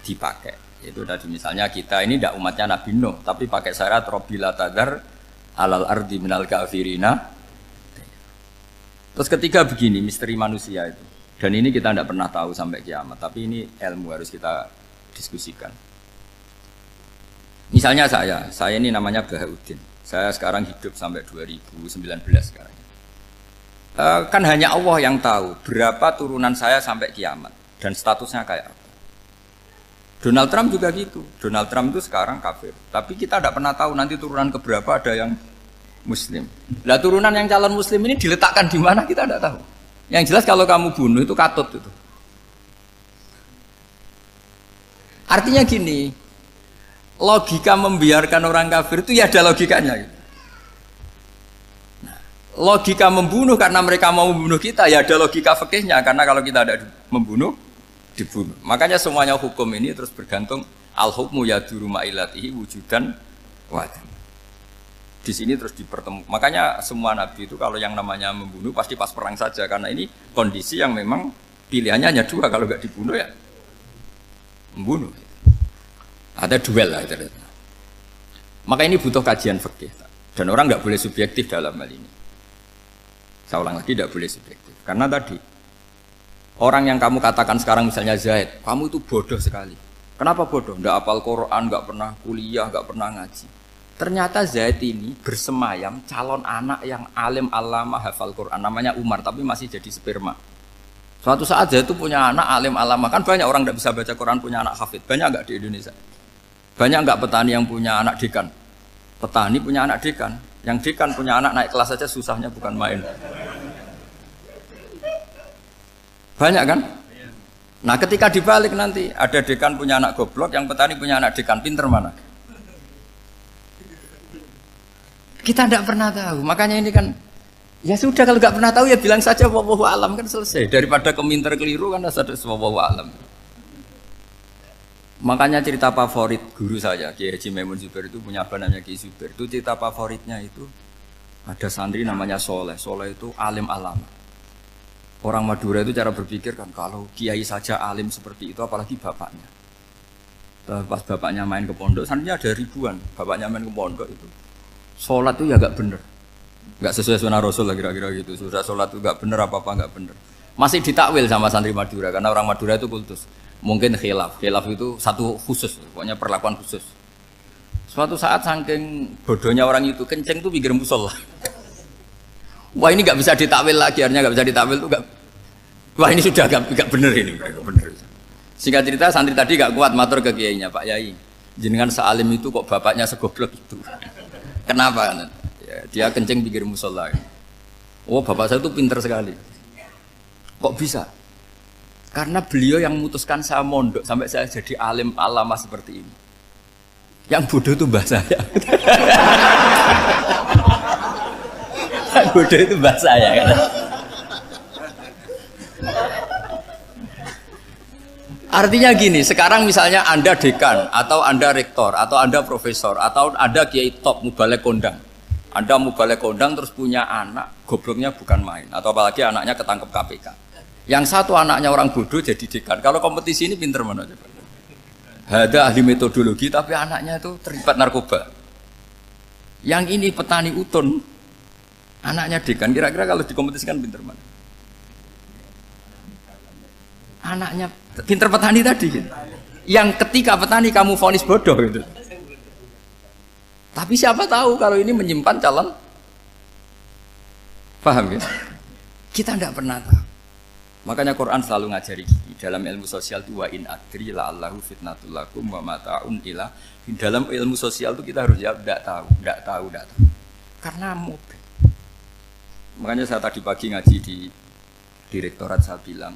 dipakai. Itu tadi misalnya kita ini tidak umatnya Nabi Nuh, tapi pakai syariat Robbila tadar alal ardi minal kafirina. Terus ketiga begini, misteri manusia itu. Dan ini kita tidak pernah tahu sampai kiamat, tapi ini ilmu harus kita diskusikan. Misalnya saya ini namanya Bahaudin. Saya sekarang hidup sampai 2019 sekarang. Kan hanya Allah yang tahu berapa turunan saya sampai kiamat dan statusnya kayak apa. Donald Trump juga gitu. Donald Trump itu sekarang kafir, tapi kita tidak pernah tahu nanti turunan keberapa ada yang Muslim. Lah turunan yang calon Muslim ini diletakkan di mana kita tidak tahu. Yang jelas kalau kamu bunuh itu katut itu. Artinya gini, logika membiarkan orang kafir itu ya ada logikanya. Gitu. Logika membunuh karena mereka mau membunuh kita ya ada logika fikihnya, karena kalau kita ada membunuh dibunuh. Makanya semuanya hukum ini terus bergantung al-hukmu yaduru ma'ilatihi wujudan wadah. Di sini terus dipertemukan. Makanya semua nabi itu kalau yang namanya membunuh pasti pas perang saja, karena ini kondisi yang memang pilihannya hanya dua, kalau nggak dibunuh ya membunuh. Ada duel lah itu. Maka ini butuh kajian fikih dan orang nggak boleh subjektif dalam hal ini. Saya ulang lagi, tidak boleh subjektif. Karena tadi, orang yang kamu katakan sekarang misalnya Zaid, kamu itu bodoh sekali. Kenapa bodoh? Tidak hafal Quran, nggak pernah kuliah, nggak pernah ngaji. Ternyata Zaid ini bersemayam calon anak yang alim alama hafal Quran. Namanya Umar, tapi masih jadi sperma. Suatu saat Zaid itu punya anak alim alama. Kan banyak orang tidak bisa baca Quran punya anak hafid. Banyak nggak di Indonesia? Banyak nggak petani yang punya anak dekan? Petani punya anak dekan. Yang dekan punya anak naik kelas saja susahnya bukan main. Banyak kan? Nah ketika dibalik nanti ada dekan punya anak goblok, yang petani punya anak dekan, pinter mana? Kita tidak pernah tahu. Makanya ini kan ya sudah, kalau nggak pernah tahu ya bilang saja wallahu alam, kan selesai. Daripada keminter keliru kan ada wallahu alam. Makanya cerita favorit guru saya, Kiai Haji Maimun Zubair itu punya apa namanya Kiai Zubair. Itu cerita favoritnya itu ada santri namanya Soleh. Soleh itu alim alama. Orang Madura itu cara berpikir kan kalau kiai saja alim seperti itu, apalagi bapaknya. Pas bapaknya main ke pondok, santrinya ada ribuan. Bapaknya main ke pondok itu, sholat itu ya gak bener, gak sesuai sunnah Rasul lah kira-kira gitu. Sudah sholat itu gak bener, apa-apa gak bener. Masih ditakwil sama santri Madura, karena orang Madura itu kultus. Mungkin khilaf itu satu khusus, pokoknya perlakuan khusus. Suatu saat saking bodohnya orang itu, kenceng tuh pinggir musola. Wah ini nggak bisa ditakwil lagi, akhirnya nggak bisa ditakwil tuh nggak. Wah ini sudah nggak bener ini, nggak bener. Singkat cerita santri tadi nggak kuat matur ke kiainya, Pak Yai, jenengan sealim itu kok bapaknya segoblok itu. Kenapa? Ya, dia kenceng pinggir musola. Oh bapak saya tuh pinter sekali. Kok bisa? Karena beliau yang memutuskan saya mondok sampai saya jadi alim alama seperti ini. Yang bodoh itu mbah saya. Yang bodoh itu mbah saya kan. Artinya gini, sekarang misalnya Anda dekan atau Anda rektor atau Anda profesor atau Anda kiai top mubalek kondang. Anda mubalek kondang terus punya anak, gobloknya bukan main, atau apalagi anaknya ketangkep KPK. Yang satu anaknya orang bodoh jadi dekan. Kalau kompetisi ini pinter mana coba? Ada ahli metodologi tapi anaknya itu terlibat narkoba. Yang ini petani utun, anaknya dekan. Kira-kira kalau dikompetisikan pinter mana? Anaknya pinter petani tadi gitu. Yang ketika petani kamu vonis bodoh gitu. Tapi siapa tahu kalau ini menyimpan calon, paham ya? Kita tidak pernah tahu. Makanya Quran selalu ngajari dalam ilmu sosial itu wa in adri la'allahu fitnatul lakum wa mata'un ila. Dalam ilmu sosial itu kita harus jawab tidak tahu. Karena mobil. Makanya saya tadi pagi ngaji di direktorat, saya bilang,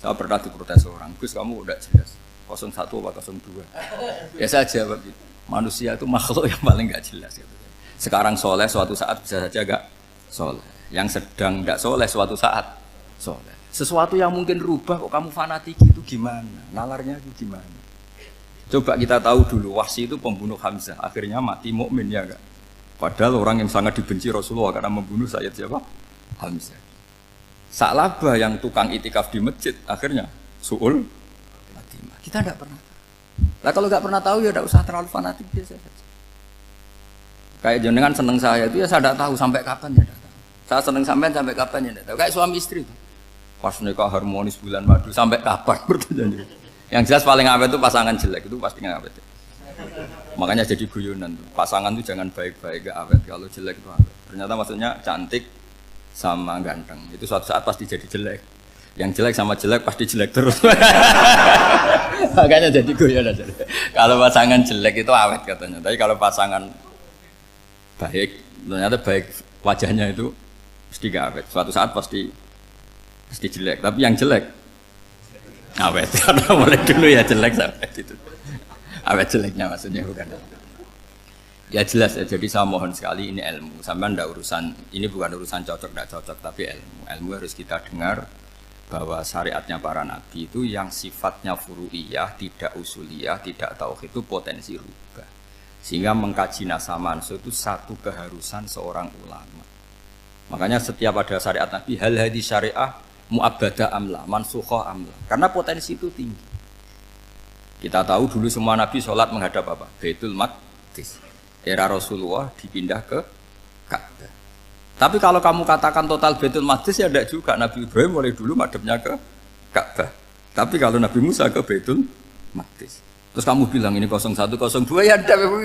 saya pernah diprotes orang, Gus kamu udah jelas 01 apa 02. Ya saya jawab gitu. Manusia itu makhluk yang paling gak jelas gitu. Sekarang soleh suatu saat bisa saja gak soleh. Yang sedang gak soleh suatu saat soleh. Sesuatu yang mungkin rubah kok kamu fanatik itu gimana? Nalarnya itu gimana? Coba kita tahu dulu Wahsy itu pembunuh Hamzah, akhirnya mati mukmin ya enggak? Padahal orang yang sangat dibenci Rasulullah karena membunuh Sayyid siapa? Hamzah. Sa'labah yang tukang itikaf di masjid akhirnya su'ul khatimah. Kita tidak pernah. Lah kalau nggak pernah tahu ya tidak usah terlalu fanatik biasa saja. Kayak jenengan seneng saya itu ya saya tidak tahu sampai kapan ya tidak tahu. Saya seneng sampean sampai kapan ya tidak tahu. Kayak suami istri itu. Pas nikah harmonis bulan madu sampai kapan bertanya. Yang jelas paling awet itu pasangan jelek itu pasti nggak awet. Makanya jadi guyonan tuh. Pasangan itu jangan baik-baik gak awet. Kalau jelek itu awet. Ternyata maksudnya cantik sama ganteng itu suatu saat pasti jadi jelek. Yang jelek sama jelek pasti jelek terus. Makanya jadi guyonan. Kalau pasangan jelek itu awet katanya. Tapi kalau pasangan baik, ternyata baik wajahnya itu pasti gak awet. Suatu saat pasti jelek. Tapi yang jelek awet. Karena mulai dulu ya jelek sampai itu. Awet jeleknya maksudnya bukan. Ya jelas ya, jadi saya mohon sekali ini ilmu. Sampai ndak urusan, ini bukan urusan cocok ndak cocok, tapi ilmu. Ilmu harus kita dengar bahwa syariatnya para nabi itu yang sifatnya furu'iyah, tidak usuliyah, tidak tauhid itu potensi rubah. Sehingga mengkaji nasab manusia itu satu keharusan seorang ulama. Makanya setiap ada syariat nabi, hal hadis syariah mu'abbadah amla, mansukhoh amla. Karena potensi itu tinggi. Kita tahu dulu semua nabi sholat menghadap apa? Baitul Maqdis. Era Rasulullah dipindah ke Ka'bah. Tapi kalau kamu katakan total Baitul Maqdis ya tidak juga. Nabi Ibrahim mulai dulu madhabnya ke Ka'bah. Tapi kalau Nabi Musa ke Baitul Maqdis. Terus kamu bilang ini 01, 02 ya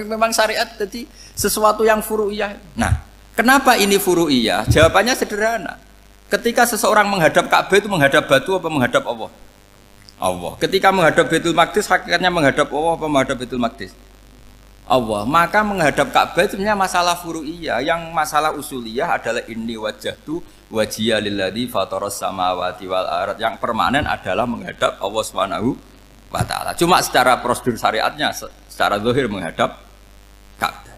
memang syariat jadi sesuatu yang furu'iyah. Nah, kenapa ini furu'iyah? Jawabannya sederhana. Ketika seseorang menghadap Ka'bah itu menghadap batu apa menghadap Allah? Allah. Ketika menghadap Baitul Maqdis hakikatnya menghadap Allah apa menghadap Baitul Maqdis? Allah. Maka menghadap Ka'bah itu sebenarnya masalah furu'iyah. Yang masalah usuliyah adalah inni wajjahtu wajhiya lilladzi fataras samawati wal ardh. Yang permanen adalah menghadap Allah Subhanahu wa taala. Cuma secara prosedur syariatnya secara zahir menghadap Ka'bah.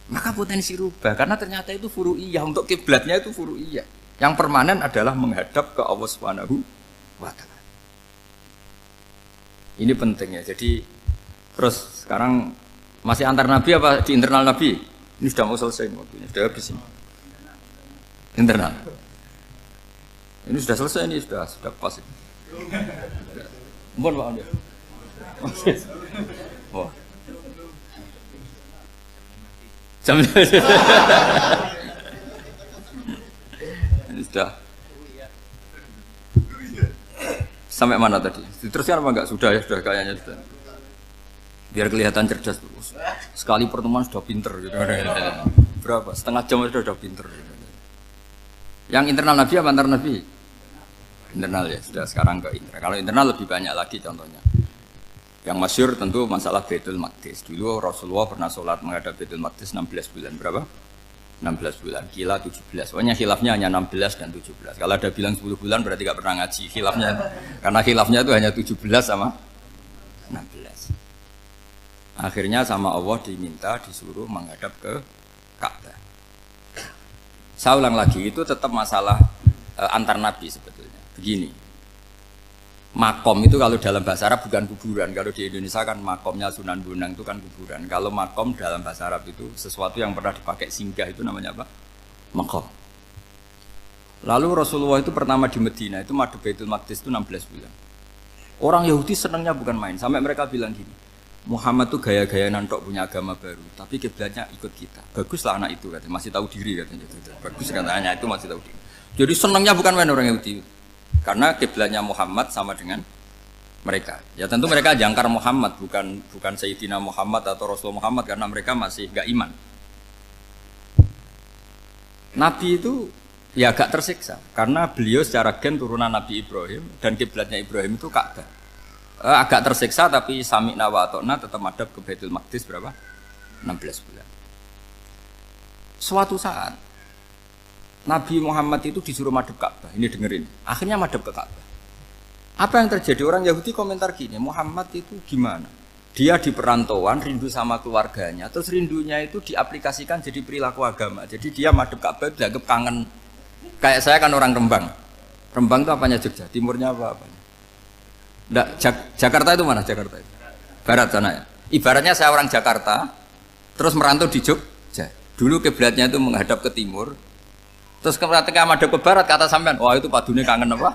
Maka potensi rubah karena ternyata itu furu'iyah. Untuk kiblatnya itu furu'iyah. Yang permanen adalah menghadap ke Allah Subhanahu wa taala. Ini penting ya. Jadi terus sekarang masih antar nabi apa di internal nabi? Ini sudah mau selesai waktunya, sudah habis ini. Internal. Ini sudah selesai, ini sudah pas. Mohon Pak Andi. Wah. Jam ini sudah. Sampai mana tadi? Diteruskan apa enggak? Sudah ya, sudah kayaknya sudah. Biar kelihatan cerdas terus. Sekali pertemuan sudah pinter gitu. Berapa? Setengah jam sudah pinter. Yang internal nabi apa antar nabi? Internal ya, sudah sekarang ke internal. Kalau internal lebih banyak lagi contohnya. Yang masyhur tentu masalah Baitul Maqdis. Dulu Rasulullah pernah sholat menghadap Baitul Maqdis 16 bulan. Berapa? 16 bulan. Kila 17. Pokoknya khilafnya hanya 16 dan 17. Kalau ada bilang 10 bulan berarti gak pernah ngaji khilafnya. Karena khilafnya itu hanya 17 sama 16. Akhirnya sama Allah diminta disuruh menghadap ke Ka'bah. Saya ulang lagi itu tetap masalah antar nabi sebetulnya. Begini, makom itu kalau dalam bahasa Arab bukan kuburan. Kalau di Indonesia kan makomnya Sunan Bonang itu kan kuburan. Kalau makom dalam bahasa Arab itu sesuatu yang pernah dipakai singgah itu namanya apa? Makom. Lalu Rasulullah itu pertama di Medina itu madhab Baitul Maqdis itu 16 bulan. Orang Yahudi senangnya bukan main. Sampai mereka bilang gini, Muhammad tuh gaya-gaya nantok punya agama baru, tapi kiblatnya ikut kita. Baguslah anak itu katanya, masih tahu diri katanya. Bagus katanya itu masih tahu diri. Jadi senangnya bukan main orang Yahudi, karena kiblatnya Muhammad sama dengan mereka. Ya tentu mereka jangkar Muhammad, bukan Sayyidina Muhammad atau Rasul Muhammad, karena mereka masih gak iman. Nabi itu ya agak tersiksa, karena beliau secara gen turunan Nabi Ibrahim dan kiblatnya Ibrahim itu Ka'bah. Agak tersiksa tapi sami'na wa ata'na tetap madhab ke Baitul Maqdis berapa? 16 bulan. Suatu saat Nabi Muhammad itu disuruh madhab Ka'bah. Ini dengerin. Akhirnya madhab ke Ka'bah. Apa yang terjadi? Orang Yahudi komentar gini, Muhammad itu gimana? Dia di perantauan rindu sama keluarganya, terus rindunya itu diaplikasikan jadi perilaku agama. Jadi dia madhab Ka'bah dianggap kangen. Kayak saya kan orang Rembang. Rembang itu apanya Jogja? Timurnya apa-apa? Nggak, Jakarta itu mana Jakarta itu? Barat sana ya. Ibaratnya saya orang Jakarta, terus merantau di Jogja. Dulu kiblatnya itu menghadap ke timur, terus ketika menghadap ke barat kata sampean, wah itu padunya kangen apa?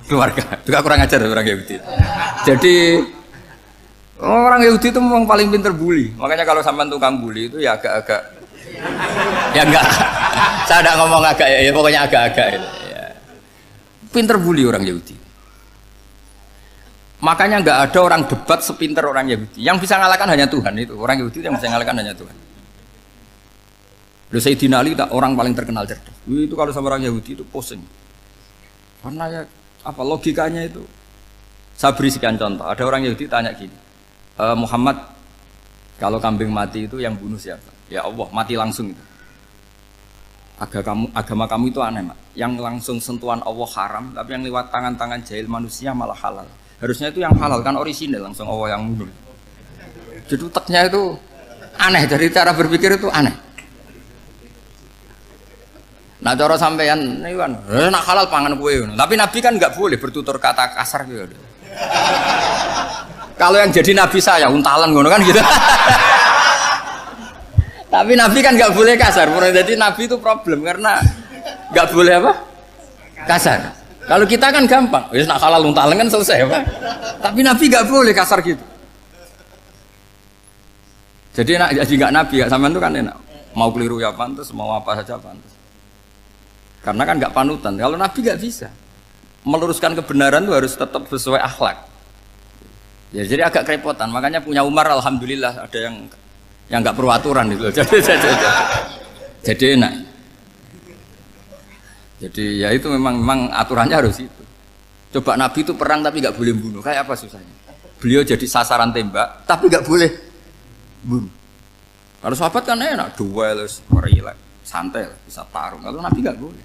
Keluarga. Juga kurang ajar orang Yahudi. Jadi orang Yahudi itu memang paling pinter bully. Makanya kalau sampean tukang bully itu ya agak-agak, ya enggak. Saya tidak ngomong agak ya, pokoknya agak-agak. Ya. Pinter bully orang Yahudi. Makanya nggak ada orang debat sepinter orang Yahudi. Yang bisa ngalahkan hanya Tuhan itu. Orang Yahudi yang bisa ngalahkan hanya Tuhan. Sayyidina Ali orang paling terkenal cerdas. Itu kalau sama orang Yahudi itu pusing. Karena ya apa logikanya itu? Saya beri sekian contoh. Ada orang Yahudi tanya gini, Muhammad, kalau kambing mati itu yang bunuh siapa? Ya Allah, mati langsung itu. Agama kamu itu aneh, Mak. Yang langsung sentuhan Allah haram, tapi yang lewat tangan-tangan jahil manusia malah halal. Harusnya itu yang halal kan orisinil langsung Allah yang mundur. Jadi uteknya itu aneh, dari cara berpikir itu aneh. Nah cara sampean ini kan, nak halal pangan kue. Tapi Nabi kan nggak boleh bertutur kata kasar gitu. Kalau yang jadi Nabi saya untalan ngono kan gitu. Tapi Nabi kan nggak boleh kasar. Jadi Nabi itu problem karena nggak boleh apa? Kasar. Kalau kita kan gampang, wis nak halal untalan kan selesai, Pak. Tapi Nabi nggak boleh kasar gitu. Jadi nggak Nabi, nggak sampean itu kan enak. Mau keliru ya pantas, mau apa saja pantas. Karena kan nggak panutan. Kalau Nabi nggak bisa. Meluruskan kebenaran itu harus tetap sesuai akhlak. Ya, jadi agak kerepotan. Makanya punya Umar, alhamdulillah ada yang nggak perlu aturan gitu. Jadi enak. Jadi ya itu memang aturannya harus itu. Coba Nabi itu perang tapi nggak boleh bunuh. Kayak apa susahnya? Beliau jadi sasaran tembak tapi nggak boleh bunuh. Kalau sahabat kan enak, duel, relax, santai, bisa tarung. Kalau Nabi nggak boleh.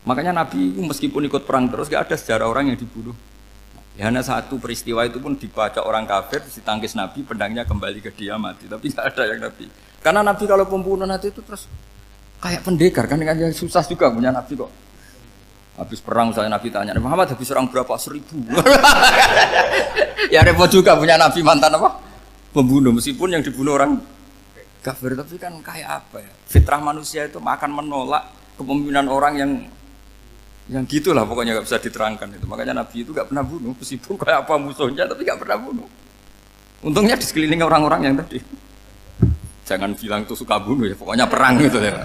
Makanya Nabi meskipun ikut perang terus nggak ada sejarah orang yang dibunuh. Ya, hanya satu peristiwa itu pun dibaca orang kafir, ditangkis Nabi, pedangnya kembali ke dia mati. Tapi nggak ada yang Nabi. Karena Nabi kalau pembunuh nanti itu terus kayak pendekar kan, dengan susah juga punya Nabi kok. Habis perang saya Nabi tanya, Muhammad habis perang berapa? 1000. Ya repot juga punya Nabi mantan apa? Pembunuh, meskipun yang dibunuh orang kafir, tapi kan kayak apa ya? Fitrah manusia itu akan menolak kepemimpinan orang yang gitulah pokoknya nggak bisa diterangkan itu. Makanya Nabi itu nggak pernah bunuh, meskipun kayak apa musuhnya, tapi nggak pernah bunuh. Untungnya di sekeliling orang-orang yang tadi. Jangan bilang itu suka bunuh ya, pokoknya perang gitu ya.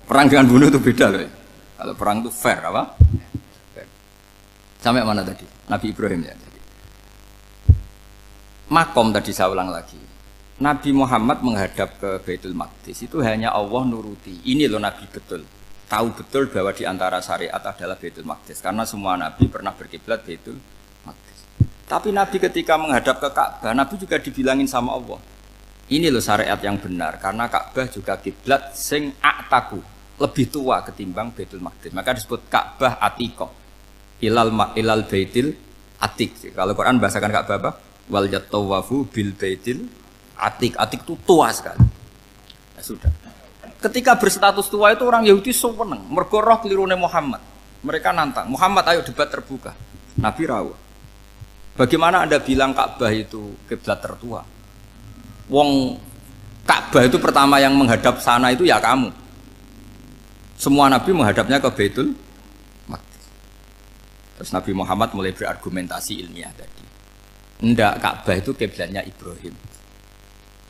Perang dengan bunuh itu beda loh. Ya. Kalau perang itu fair apa? Fair. Sampai mana tadi? Nabi Ibrahim ya. Makom tadi saya ulang lagi. Nabi Muhammad menghadap ke Baitul Maqdis itu hanya Allah nuruti. Ini loh Nabi betul. Tahu betul bahwa di antara syariat adalah Baitul Maqdis. Karena semua Nabi pernah berkiblat Baitul Maqdis. Tapi Nabi ketika menghadap ke Ka'bah, Nabi juga dibilangin sama Allah. Ini loh syariat yang benar, karena Ka'bah juga kiblat sing aktaku, lebih tua ketimbang Baitul Maqdis. Maka disebut Ka'bah Atiqah. Ilal Baitil Atiq. Kalau Quran bahasakan Ka'bah apa? Wal yatawafu bil Baitil Atiq. Atiq itu tua sekali. Ya sudah. Ketika berstatus tua itu orang Yahudi seneng, mergo roh kelirune Muhammad. Mereka nantang, Muhammad ayo debat terbuka. Nabi rawuh. Bagaimana Anda bilang Ka'bah itu kiblat tertua? Wong Ka'bah itu pertama yang menghadap sana itu ya kamu. Semua Nabi menghadapnya ke Baitul Maqdis. Terus Nabi Muhammad mulai berargumentasi ilmiah tadi. Enggak, Ka'bah itu kiblatnya Ibrahim.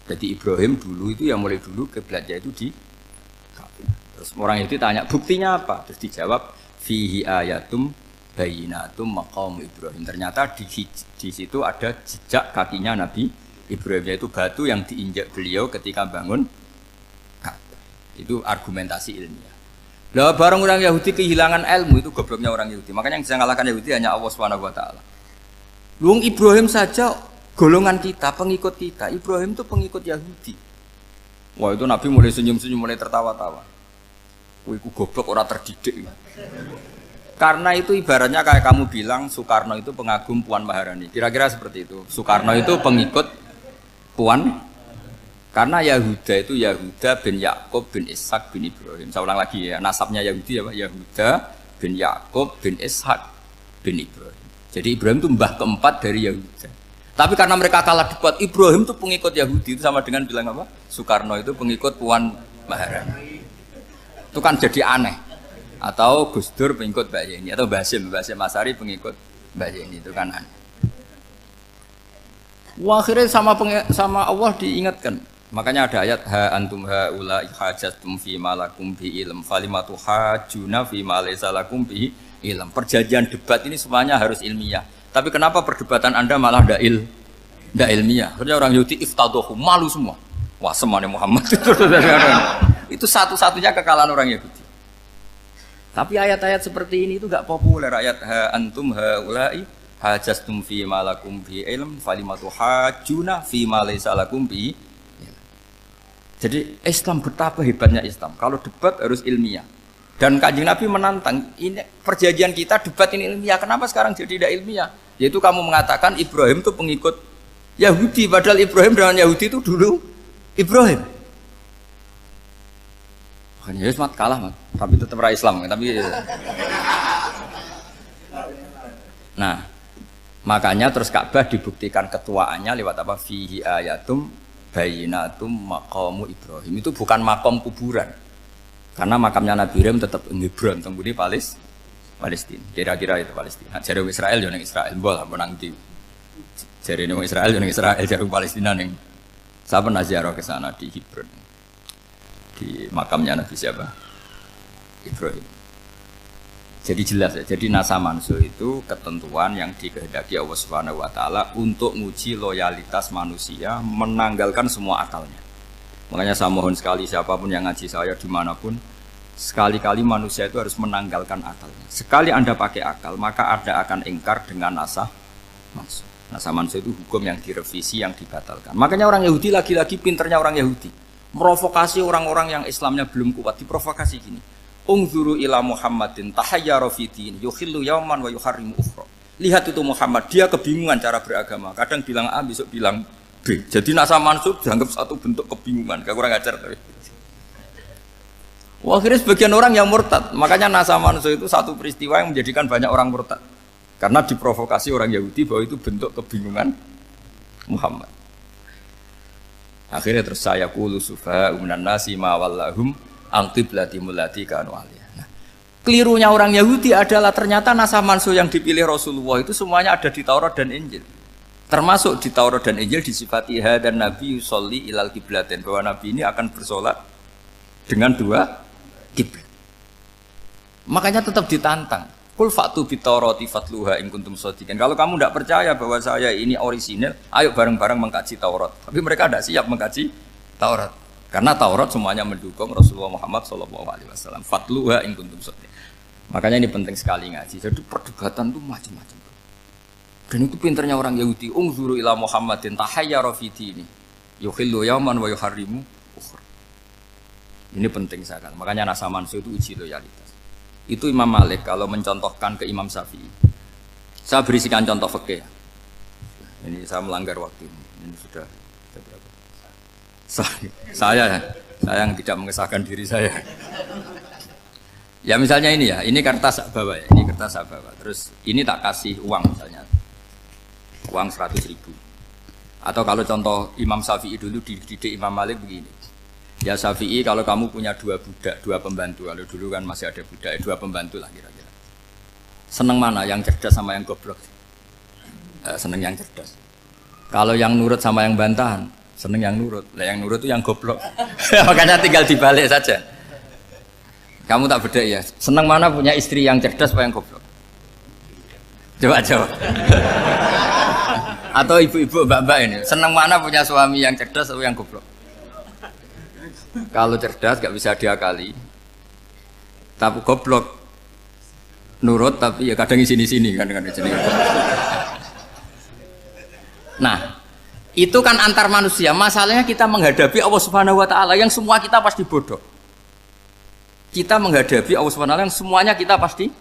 Jadi Ibrahim dulu itu yang mulai dulu kiblatnya itu di Ka'bah. Terus orang itu tanya, buktinya apa? Terus dijawab, fihi ayatum bayinatum maqam Ibrahim. Ternyata di situ ada jejak kakinya Nabi Ibrahim, yaitu batu yang diinjak beliau ketika bangun Ka'bah. Itu argumentasi ilmiah. Lah barang orang Yahudi kehilangan ilmu, itu gobloknya orang Yahudi. Makanya yang bisa mengalahkan Yahudi hanya Allah Subhanahu wa taala. Wong Ibrahim saja golongan kita, pengikut kita. Ibrahim itu pengikut Yahudi. Wah, itu Nabi mulai senyum-senyum, mulai tertawa-tawa. Wih, ku goblok orang terdidik. Karena itu ibaratnya kayak kamu bilang Soekarno itu pengagum Puan Maharani. Kira-kira seperti itu. Soekarno itu pengikut Puan. Karena Yahuda itu Yahuda bin Yakub bin Ishak bin Ibrahim. Saya ulang lagi ya, nasabnya Yahudi apa? Yahuda bin Yakub bin Ishak bin Ibrahim. Jadi Ibrahim itu mbah keempat dari Yahuda. Tapi karena mereka kalah debat, Ibrahim itu pengikut Yahudi, itu sama dengan bilang apa? Soekarno itu pengikut Puan Maharani. Itu kan jadi aneh. Atau Gus Dur pengikut Mbak Yeni, atau Basim Asari pengikut Mbak Yeni, itu kan aneh. Wah, akhirnya sama Allah diingatkan. Makanya ada ayat ha antum haula hajjatum fi malakum bi ilm falimatu hajuna fi ma laysa lakum bi ilm. Perjanjian debat ini semuanya harus ilmiah. Tapi kenapa perdebatan Anda malah ndak ilmiah? Karena orang Yahudi iftadohu, malu semua. Wah, semuanya Muhammad itu satu-satunya kekalahan orang Yahudi. Tapi ayat-ayat seperti ini itu enggak populer. Ayat ha antum haula hajjatum fi malakum bi ilm falimatu hajuna fi ma laysa lakum bi. Jadi Islam, betapa hebatnya Islam. Kalau debat harus ilmiah. Dan Kanjeng Nabi menantang, ini perjanjian kita debat ini ilmiah. Kenapa sekarang jadi tidak ilmiah? Yaitu kamu mengatakan Ibrahim itu pengikut Yahudi, padahal Ibrahim dengan Yahudi itu dulu Ibrahim. Makanya Yesus kalah, man. Tapi tetap ra Islam. Tapi nah, makanya terus Ka'bah dibuktikan ketuaannya lewat apa? Fihi ayatum bayinatum maqamu Ibrahim. Itu bukan makom kuburan. Karena makamnya Nabi Ibrahim tetap Hebron, temudi Palestina. Kira-kira itu Palestina. Jare Israel yo ning Israel, mbol menang di. Jare ning Israel yo ning Israel, jare Palestina ning. Saya pernah ziarah ke sana di Hebron. Di makamnya Nabi siapa? Ibrahim. Jadi jelas ya, jadi nasa manso itu ketentuan yang dikehendaki Allah Subhanahu wa taala untuk menguji loyalitas manusia, menanggalkan semua akalnya. Makanya saya mohon sekali siapapun yang ngaji saya dimanapun, sekali-kali manusia itu harus menanggalkan akalnya. Sekali Anda pakai akal, maka Anda akan ingkar dengan nasa manso. Nasa manso itu hukum yang direvisi, yang dibatalkan. Makanya orang Yahudi lagi-lagi pinternya orang Yahudi, merovokasi orang-orang yang Islamnya belum kuat, diprovokasi gini. Ungzuru ila Muhammadin tahayyara fi din yukhillu yauman wa yuharrimu ukhra. Lihat itu Muhammad, dia kebingungan cara beragama. Kadang bilang A, besok bilang B. Jadi nasa mansub dianggap satu bentuk kebingungan. Kayak kurang ajar tapi. Wah, akhirnya sebagian orang yang murtad. Makanya nasa mansub itu satu peristiwa yang menjadikan banyak orang murtad. Karena diprovokasi orang Yahudi bahwa itu bentuk kebingungan Muhammad. Akhirnya terus saya qulu sufaha minan nasi ma wallahum angqiblati mulati kanu aliyah. Nah, kelirunya orang Yahudi adalah ternyata nasa mansuh yang dipilih Rasulullah itu semuanya ada di Taurat dan Injil. Termasuk di Taurat dan Injil disifati dan Nabi yusolli ilal kiblatin, bahwa Nabi ini akan bersolat dengan dua kiblat. Makanya tetap ditantang. Kul fa'tu bitaurati fatluha in kuntum shadiqin. Kalau kamu tidak percaya bahwa saya ini orisinil, ayo bareng-bareng mengkaji Taurat. Tapi mereka tidak siap mengkaji Taurat. Karena Taurat semuanya mendukung Rasulullah Muhammad SAW. Fatluha in kuntum shadiqin. Makanya ini penting sekali ngaji. Jadi perdebatan itu macam-macam. Dan itu pinternya orang Yahudi. Ungzuru ila Muhammadin tahayyara fi dini yukhillu yauman wa yuharrimu ukhra. Ini penting sekali. Makanya nasa mansuh itu uji loyalitas. Itu Imam Malik kalau mencontohkan ke Imam Syafi'i. Saya berisikan contoh fikih. Ini saya melanggar waktu ini. Ini sudah berapa? Saya yang tidak mengesahkan diri saya. Ya misalnya ini ya, ini kertas saya bawa ya, ini kertas saya bawa. Terus ini tak kasih uang misalnya, uang 100.000. Atau kalau contoh Imam Syafi'i dulu dididik Imam Malik begini. Ya Syafi'i, kalau kamu punya dua budak, dua pembantu, kalau dulu kan masih ada budak, dua pembantu lah kira-kira. Seneng mana, yang cerdas sama yang goblok? Seneng yang cerdas. Kalau yang nurut sama yang bantahan, seneng yang nurut. Lah yang nurut itu yang goblok. Makanya tinggal dibalik saja. Kamu tak beda ya. Seneng mana punya istri yang cerdas apa yang goblok? Coba jawab. Atau ibu-ibu mbak-mbak ini, seneng mana punya suami yang cerdas atau yang goblok? Kalau cerdas gak bisa diakali. Tapi goblok nurut tapi ya kadang di sini kan di sini. Nah, itu kan antar manusia. Masalahnya kita menghadapi Allah Subhanahu wa taala yang semua kita pasti bodoh. Kita menghadapi Allah Subhanahu wa taala yang semuanya kita pasti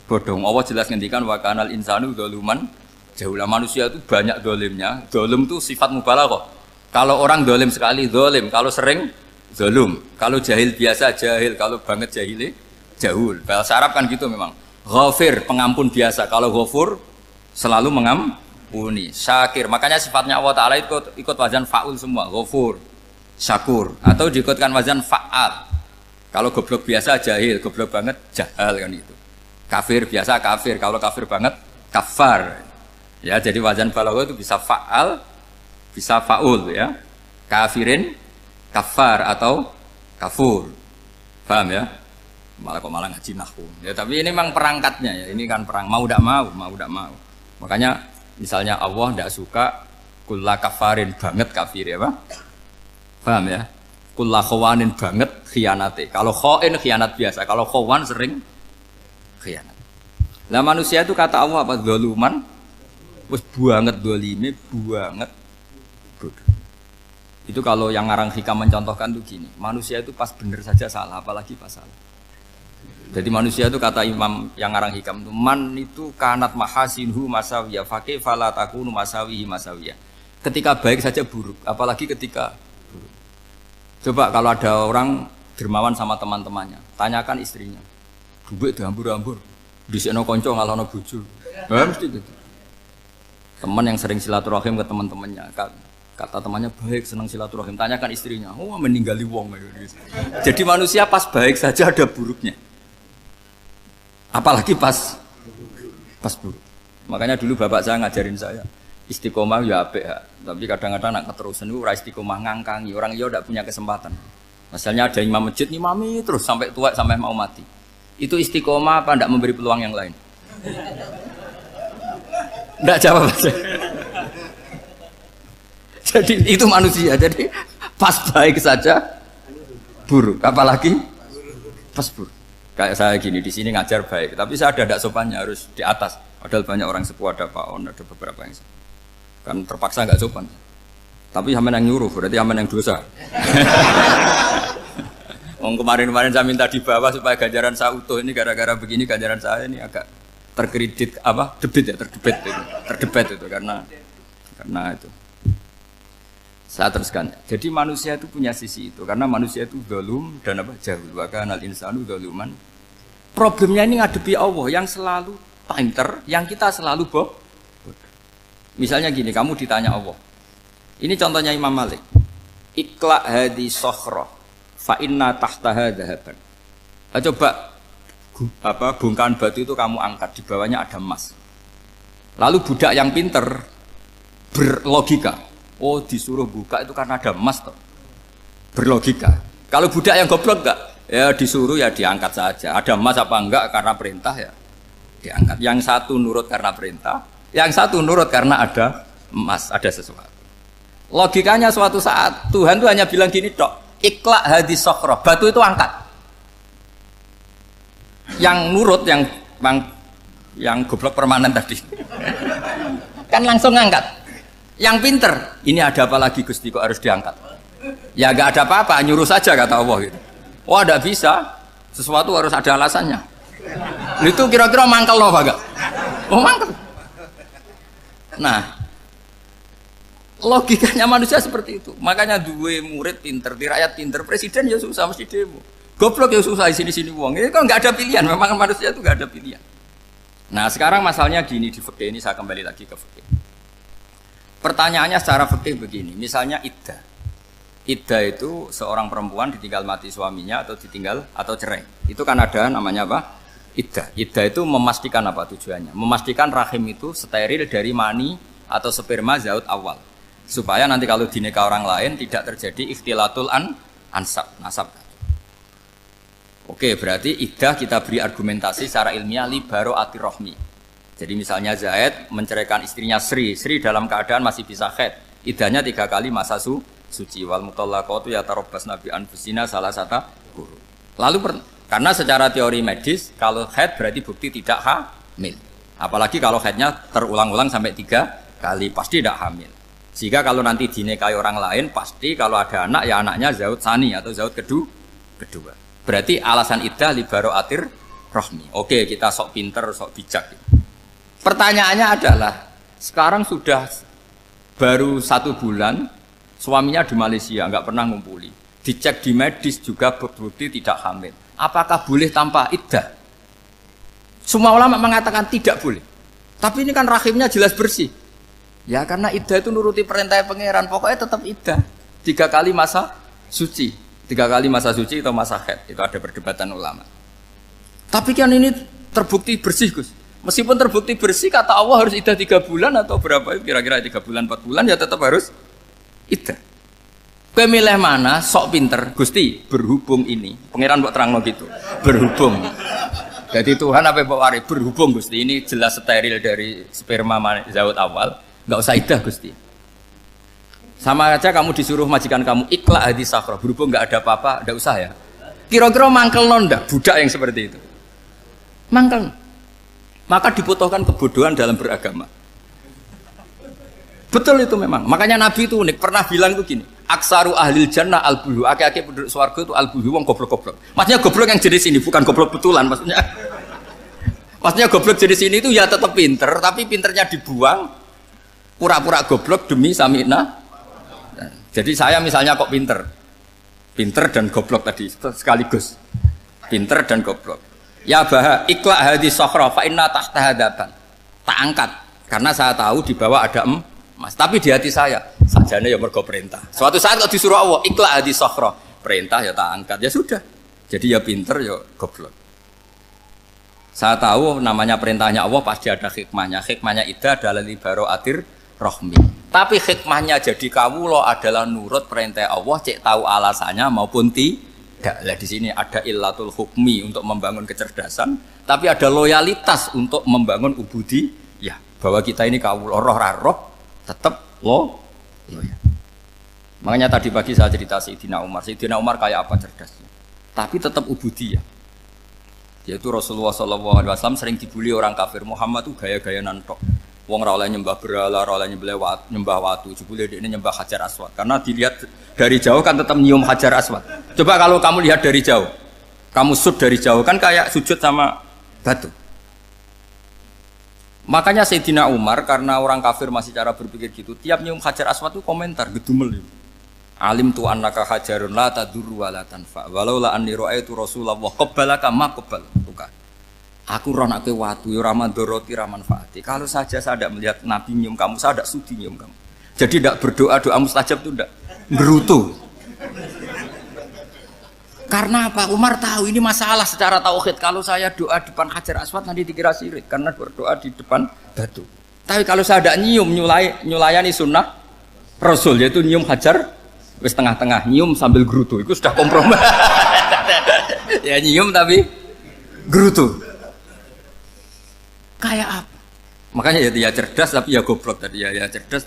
bodoh. Allah jelas ngendikan wa kanal insanu dzaluman jahula. Manusia itu banyak dolimnya. Dolim itu sifat mubalaghah. Kalau orang dolim sekali dolim, kalau sering zalum, kalau jahil biasa jahil, kalau banget jahile jahul. Bahasa Arab kan gitu memang. Ghafir pengampun biasa, kalau ghafur selalu mengampuni. Syakir, makanya sifatnya Allah Ta'ala ikut wazan fa'ul semua. Ghafur, syakur, atau diikutkan wazan fa'al. Kalau goblok biasa jahil, goblok banget jahal kan itu. Kafir biasa kafir, kalau kafir banget kafar. Ya, jadi wazan balaghah itu bisa fa'al, bisa fa'ul ya. Kafirin, kafar atau kafur. Paham ya? Malah ngaji nahwu. Ya, tapi ini memang perangkatnya ya. Ini kan perang mau tidak mau. Makanya misalnya Allah tidak suka kulla kafarin banget kafir ya, Pak. Paham ya? Kulla khawanin banget khianate. Kalau khain khianat biasa, kalau khawan sering khianat. Lah manusia itu kata Allah apa? Zaluman. Wis banget dolime, banget bodoh. Itu kalau yang ngarang hikam mencontohkan tuh gini, manusia itu pas bener saja salah, apalagi pas salah. Jadi manusia itu kata Imam yang ngarang hikam itu, man itu kanat mahasinhu masawiyah, fakih fala takunu masawihi masawiyah. Ketika baik saja buruk, apalagi ketika buruk. Coba kalau ada orang dermawan sama teman-temannya, tanyakan istrinya, duit dihambur-hambur, disekno konco ngalono bojo. Mesti gitu. Teman yang sering silaturahim ke teman-temannya, kata temannya baik, senang silaturahim, tanyakan istrinya, oh meninggali wong gitu. Jadi manusia pas baik saja ada buruknya. Apalagi pas buruk. Makanya dulu bapak saya ngajarin saya istiqomah ya apik ya. Tapi kadang-kadang nak keterusan itu ora istiqomah ngangkangi, orang dia tidak punya kesempatan. Misalnya ada imam masjid ngimami terus sampai tua sampai mau mati. Itu istiqomah apa tidak memberi peluang yang lain? Tidak jawab aja. Jadi itu manusia. Jadi pas baik saja buruk, apalagi pas buruk. Kayak saya gini di sini ngajar baik, tapi saya ada tidak sopannya harus di atas. Padahal banyak orang sepuh, ada Pak On, ada beberapa yang kan terpaksa nggak sopan. Tapi sampean yang nyuruh, berarti sampean yang dosa. Kemarin saya minta di bawah supaya ganjaran saya utuh, ini gara-gara begini ganjaran saya ini agak terkredit apa? Terdebat itu karena itu. Saya teruskan. Jadi manusia itu punya sisi itu karena manusia itu dzalum dan apa jahul. Wa kanal insanu dzaluman. Problemnya ini ngadepi Allah yang selalu pinter, yang kita selalu bodoh. Misalnya gini, kamu ditanya Allah. Ini contohnya Imam Malik. Ikla hadi sokhroh fa inna tahtaha dhahaban. Coba bongkahan batu itu kamu angkat, di bawahnya ada emas. Lalu budak yang pinter berlogika, oh disuruh buka itu karena ada emas toh. Berlogika. Kalau budak yang goblok enggak, ya disuruh ya diangkat saja. Ada emas apa enggak karena perintah ya diangkat. Yang satu nurut karena perintah, yang satu nurut karena ada emas, ada sesuatu. Logikanya suatu saat Tuhan tuh hanya bilang gini tok, ikla hadis sokhroh, batu itu angkat. Yang nurut yang goblok permanen tadi kan langsung ngangkat. Yang pinter, ini ada apa lagi Gusti kok harus diangkat? Ya gak ada apa-apa, nyuruh saja kata Allah gitu. Oh tidak bisa, sesuatu harus ada alasannya. Itu kira-kira mangkel loh Pak? Oh mangkel. Nah, logikanya manusia seperti itu. Makanya dua murid pinter, di rakyat pinter, presiden ya susah mesti demo. Goblok ya susah di sini uang. Ini kan nggak ada pilihan. Memang manusia itu nggak ada pilihan. Nah sekarang masalahnya gini di fikih ini, saya kembali lagi ke fikih. Pertanyaannya secara fikih begini. Misalnya iddah. Iddah itu seorang perempuan ditinggal mati suaminya atau ditinggal atau cerai. Itu kan ada namanya apa? Iddah. Iddah itu memastikan apa tujuannya? Memastikan rahim itu steril dari mani atau sperma zaut awal. Supaya nanti kalau dinikah orang lain tidak terjadi ikhtilatul nasab. Oke, berarti iddah kita beri argumentasi secara ilmiah li baro'atir rahmi. Jadi misalnya Zaid menceraikan istrinya Sri dalam keadaan masih bisa haid. Iddahnya 3 kali masa suci. Wal mutallaqatu yatarabbasna bi anfusina salah satu guru. Lalu karena secara teori medis kalau haid berarti bukti tidak hamil. Apalagi kalau haidnya terulang-ulang sampai 3 kali pasti tidak hamil. Sehingga kalau nanti dinikahi orang lain pasti kalau ada anak ya anaknya zaud sani atau zaud kedua. Berarti alasan iddah li baro'atir rahmi. Oke, kita sok pinter, sok bijak. Pertanyaannya adalah sekarang sudah baru 1 bulan suaminya di Malaysia nggak pernah ngumpuli, dicek di medis juga berbukti tidak hamil. Apakah boleh tanpa iddah? Semua ulama mengatakan tidak boleh. Tapi ini kan rahimnya jelas bersih. Ya karena iddah itu nuruti perintah pangeran, pokoknya tetap iddah 3 kali masa suci, 3 kali masa suci atau masa haid. Itu ada perdebatan ulama. Tapi kan ini terbukti bersih, Gus. Meskipun terbukti bersih, kata Allah harus iddah 3 bulan atau berapa? Kira-kira 3 bulan, 4 bulan ya tetap harus iddah. Kowe milih mana? Sok pinter, Gusti. Berhubung ini, pangeran mbok terangno gitu. Berhubung. Jadi Tuhan apa mbok wari? Berhubung Gusti. Ini jelas steril dari sperma zaut awal. Enggak usah iddah Gusti. Sama aja kamu disuruh majikan kamu ikhla hadis sakhra. Berhubung enggak ada apa-apa, enggak usah ya. Kira-kira mangkel ndak budak yang seperti itu? Mangkel. Maka dibutuhkan kebodohan dalam beragama. Betul itu memang. Makanya Nabi itu unik, pernah bilang itu gini, aksaru ahlil jannah al-bulhu, aki-aki penduduk swarga itu al-bulhu, wong goblok-goblok. Maksudnya goblok yang jenis ini, bukan goblok betulan maksudnya. Maksudnya goblok jenis ini itu ya tetap pinter, tapi pinternya dibuang, pura-pura goblok demi samina. Jadi saya misalnya kok pinter dan goblok tadi sekaligus, pinter dan goblok. Ya bah, ikhla hadis sakhra fa inna tahta hadaban. Tak angkat karena saya tahu di bawah ada emas. Tapi di hati saya sajane ya mergo perintah. Suatu saat kalau disuruh Allah ikhla hadis sakhra, perintah ya tak angkat. Ya sudah. Jadi ya pinter ya goblok. Saya tahu namanya perintahnya Allah pasti ada hikmahnya. Hikmahnya iddah adalah li baro'atir rahmi. Tapi hikmahnya jadi kawula adalah nurut perintah Allah, cek tahu alasannya maupun tidak. Lah di sini ada illatul hukmi untuk membangun kecerdasan, tapi ada loyalitas untuk membangun ubudi. Ya, bahwa kita ini kawula roh tetap loyal. Makanya tadi pagi saya cerita Sayyidina Umar. Sayyidina Umar kayak apa cerdasnya? Tapi tetap ubudiyah. Yaitu Rasulullah SAW sering dibully orang kafir. Muhammad itu gaya-gaya nantok. Wong ora oleh nyembah berhala, ora oleh nyembah watu, jebule ini nyembah Hajar Aswad. Karena dilihat dari jauh kan tetap nyium Hajar Aswad. Coba kalau kamu lihat dari jauh, kamu sujud dari jauh kan kayak sujud sama batu. Makanya Sayyidina Umar karena orang kafir masih cara berpikir gitu, tiap nyium Hajar Aswad itu komentar gedumel. Alim tu annaka hajarun la tadurru wa la tanfa. Walau la anni ra'aitu Rasulullah qabbalaka ma qabbaltuka. Aku ronake watu ya ora mandoroti ra manfaati. Kalau saja saya tidak melihat Nabi nyium kamu, saya tidak sudi nyium kamu. Jadi tidak berdoa doa mustajab itu tidak gerutu. Karena apa? Umar tahu ini masalah secara tauhid. Kalau saya doa di depan Hajar Aswad nanti dikira syirik karena berdoa di depan batu. Tapi kalau saya tidak nyium nyulayani sunnah Rasul yaitu nyium Hajar wis tengah-tengah nyium sambil gerutu itu sudah kompromi. Ya nyium tapi gerutu. Kayak apa? Makanya ya cerdas tapi ya goblok tadi ya cerdas.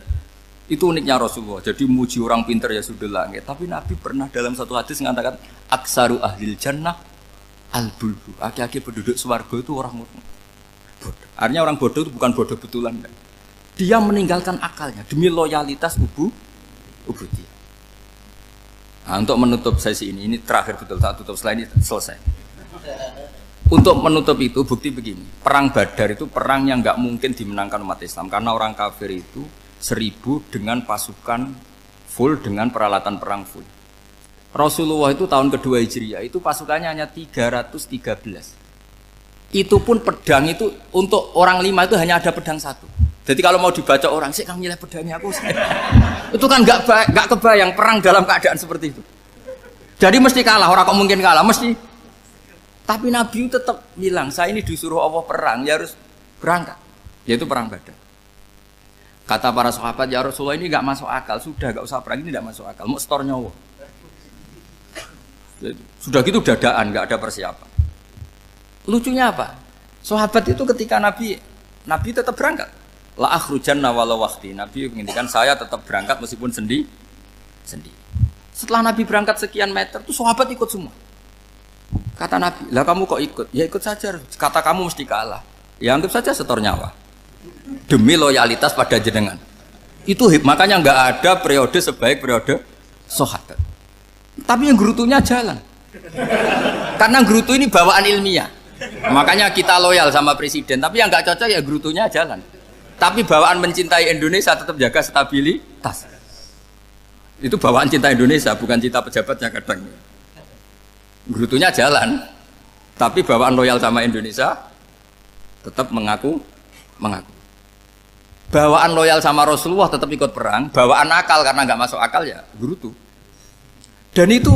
Itu uniknya Rasulullah. Jadi muji orang pintar ya sudah langit. Tapi Nabi pernah dalam satu hadis mengatakan aksaru ahlil jannah al-bulhu. Aki-aki penduduk swarga itu orang bodoh. Artinya orang bodoh itu bukan bodoh betulan. Dia meninggalkan akalnya demi loyalitas ubudi. Nah, untuk menutup sesi ini terakhir betul saat tutup setelah ini selesai. Untuk menutup itu bukti begini, perang Badar itu perang yang nggak mungkin dimenangkan umat Islam karena orang kafir itu 1000 dengan pasukan full dengan peralatan perang full. Rasulullah itu tahun kedua Hijriah itu pasukannya hanya 313. Itu pun pedang itu untuk orang 5 itu hanya ada pedang 1. Jadi kalau mau dibaca orang sih kamu nilai pedangnya aku. Itu kan nggak kebayang perang dalam keadaan seperti itu. Jadi mesti kalah, orang kok mungkin kalah mesti. Tapi Nabi tetap bilang, saya ini disuruh Allah perang, ya harus berangkat. Yaitu perang Badar. Kata para sahabat, ya Rasulullah ini nggak masuk akal, sudah nggak usah perang, ini nggak masuk akal, mau setor nyawa. Sudah gitu dadaan, nggak ada persiapan. Lucunya apa? Sahabat itu ketika Nabi tetap berangkat. La akhrujanna walau waqti. Nabi menginginkan saya tetap berangkat meskipun sendi. Setelah Nabi berangkat sekian meter, tuh sahabat ikut semua. Kata Nabi, lah kamu kok ikut? Ya ikut saja. Kata kamu mesti kalah. Ya anggap saja setor nyawa. Demi loyalitas pada jenengan. Itu makanya nggak ada periode sebaik periode sahabat. Tapi yang gerutunya jalan. Karena gerutu ini bawaan ilmiah. Makanya kita loyal sama presiden. Tapi yang nggak cocok ya gerutunya jalan. Tapi bawaan mencintai Indonesia tetap jaga stabilitas. Itu bawaan cinta Indonesia, bukan cinta pejabatnya kadang. Gerutunya jalan. Tapi bawaan loyal sama Indonesia tetap mengaku. Bawaan loyal sama Rasulullah tetap ikut perang. Bawaan akal karena nggak masuk akal ya gerutu. Dan itu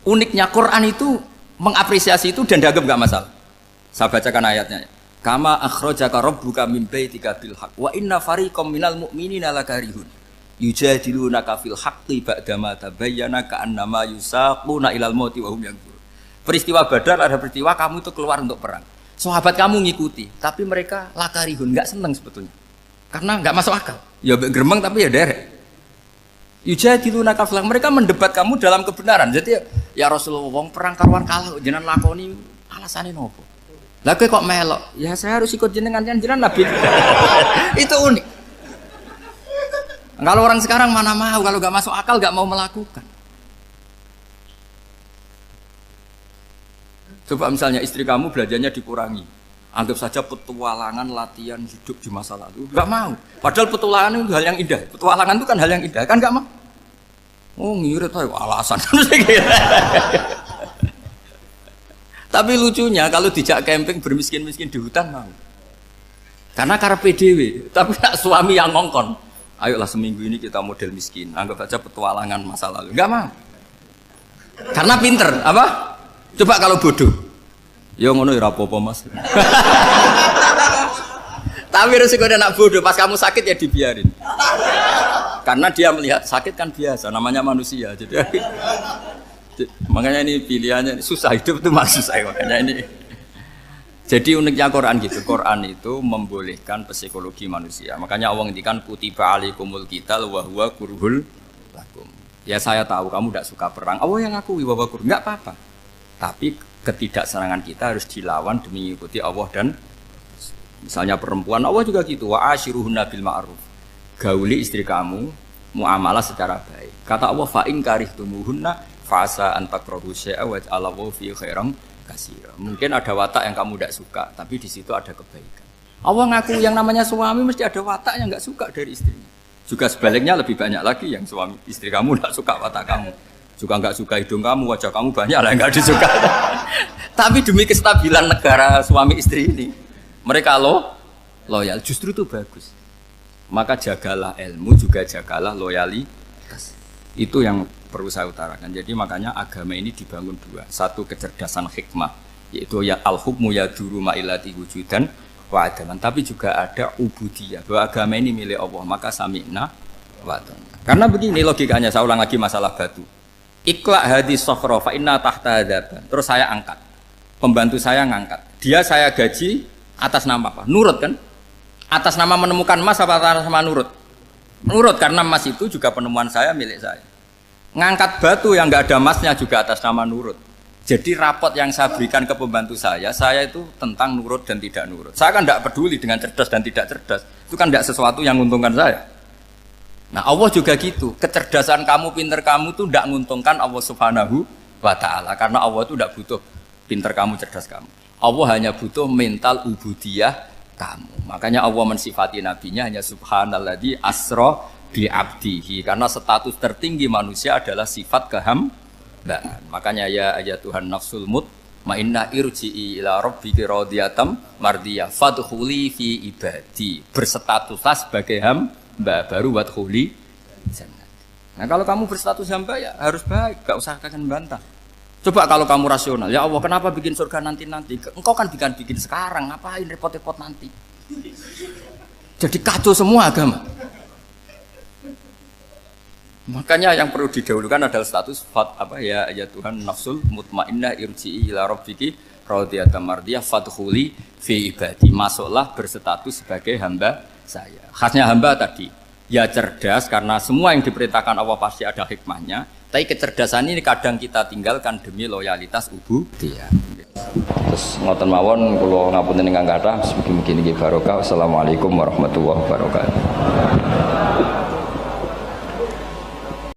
uniknya Quran itu mengapresiasi itu dan dianggap nggak masalah. Saya bacakan ayatnya. Kama akhrajaka rabbuka min baitika bil haqq wa inna fariqam minal mu'minina lakarihun yujadilunaka fil haqqi ba'dama tabayyana ka'annama yusaquna ilal mauti wa hum yanzurun. Peristiwa Badar ada peristiwa kamu itu keluar untuk perang. Sahabat kamu ngikuti, tapi mereka lakarihun, enggak senang sebetulnya. Karena enggak masuk akal. Ya geremeng tapi ya derek. Yujadilunaka fil haqq, mereka mendebat kamu dalam kebenaran. Jadi ya Rasulullah wong perang karuan kalah jenengan lakoni alasane nopo? Lah kok melok? Ya saya harus ikut jenengan Nabi. Itu unik. Kalau orang sekarang mana mau, kalau nggak masuk akal nggak mau melakukan. Coba misalnya istri kamu belajarnya dikurangi, anggap saja petualangan latihan hidup di masa lalu, nggak mau. Padahal petualangan itu hal yang indah. Petualangan itu kan hal yang indah, kan nggak mau? Oh ngirit aja alasan. Tapi lucunya kalau dijak camping bermiskin-miskin di hutan mau. Karena karepe dhewe, tapi nak suami yang ngongkon. Ayolah seminggu ini kita model miskin, anggap saja petualangan masa lalu. Enggak mau. Karena pinter, apa? Coba kalau bodoh. Ya ngono ya apa-apa Mas. Tapi resikonya nak bodoh, pas kamu sakit ya dibiarin. Karena dia melihat sakit kan biasa, namanya manusia. Jadi makanya ini pilihannya susah, hidup itu masih susah makanya ini. Jadi uniknya Quran gitu, Quran itu membolehkan psikologi manusia. Makanya Allah ngendikan kutiba alaikumul qital wa huwa kurhul lakum. Ya saya tahu kamu tidak suka perang. Allah yang ngakui wa huwa kurhul, enggak apa-apa. Tapi ketidaksenangan kita harus dilawan demi mengikuti Allah dan misalnya perempuan Allah juga gitu, wa ashiruhunna bil ma'ruf. Gauli istri kamu muamalah secara baik. Kata Allah fa in karihtumuhunna fasa antakrahu syai'a wa ja'alallahu fi khairan katsira. Mungkin ada watak yang kamu tidak suka, tapi di situ ada kebaikan. Allah ngaku yang namanya suami mesti ada watak yang enggak suka dari istrinya. Juga sebaliknya lebih banyak lagi yang suami istri kamu tidak suka watak kamu. Juga enggak suka hidung kamu, wajah kamu banyak lah yang enggak disuka. Tapi demi kestabilan negara suami istri ini, mereka loyal, justru itu bagus. Maka jagalah ilmu, juga jagalah loyalitas. Itu yang perlu saya utarakan. Jadi makanya agama ini dibangun dua. Satu kecerdasan hikmah, yaitu ya al-hukmu ya duru ma'ilati wujudan wa adalan. Tapi juga ada ubudiyah, bahwa agama ini milik Allah. Maka sami'na wa ata'na. Karena begini logikanya, saya ulang lagi masalah batu. Iqla hadis sofro fa inna tahta adaban. Terus saya angkat. Pembantu saya ngangkat. Dia saya gaji atas nama apa? Nurut kan? Atas nama menemukan emas apa atas nama nurut? Nurut, karena emas itu juga penemuan saya, milik saya. Ngangkat batu yang nggak ada emasnya juga atas nama nurut. Jadi rapot yang saya berikan ke pembantu saya itu tentang nurut dan tidak nurut. Saya kan tidak peduli dengan cerdas dan tidak cerdas. Itu kan tidak sesuatu yang menguntungkan saya. Nah Allah juga gitu. Kecerdasan kamu, pinter kamu itu tidak menguntungkan Allah Subhanahu wa Ta'ala. Karena Allah itu tidak butuh pinter kamu, cerdas kamu. Allah hanya butuh mental ubudiyah kamu. Makanya Allah mensifati nabinya hanya subhanalladzi asra bi abdihi, karena status tertinggi manusia adalah sifat kehambaan. Makanya ya Tuhan nafsul mutmainnah irji'i ila rabbiki radhiyatam mardiyah fadkhuli fi ibadi. Berstatuslah sebagai hamba baru wadkhuli jannah. Nah kalau kamu berstatus hamba ya harus baik, gak usah kalian bantah. Coba kalau kamu rasional, ya Allah kenapa bikin surga nanti-nanti? Engkau kan bikin sekarang, ngapain repot-repot nanti? Jadi kacau semua agama. Makanya yang perlu didahulukan adalah status ya Tuhan nafsul mutmainnah irji'i ila rabbiki radiyatan mardiyah fadkhuli fi ibadi. Masuklah berstatus sebagai hamba saya. Khasnya hamba tadi ya cerdas karena semua yang diperintahkan Allah pasti ada hikmahnya. Tapi kecerdasan ini kadang kita tinggalkan demi loyalitas ubudiyah. Terus ngoten mawon kula ngapunten ingkang kathah mugi-mugi niki barokah. Assalamualaikum warahmatullahi wabarakatuh.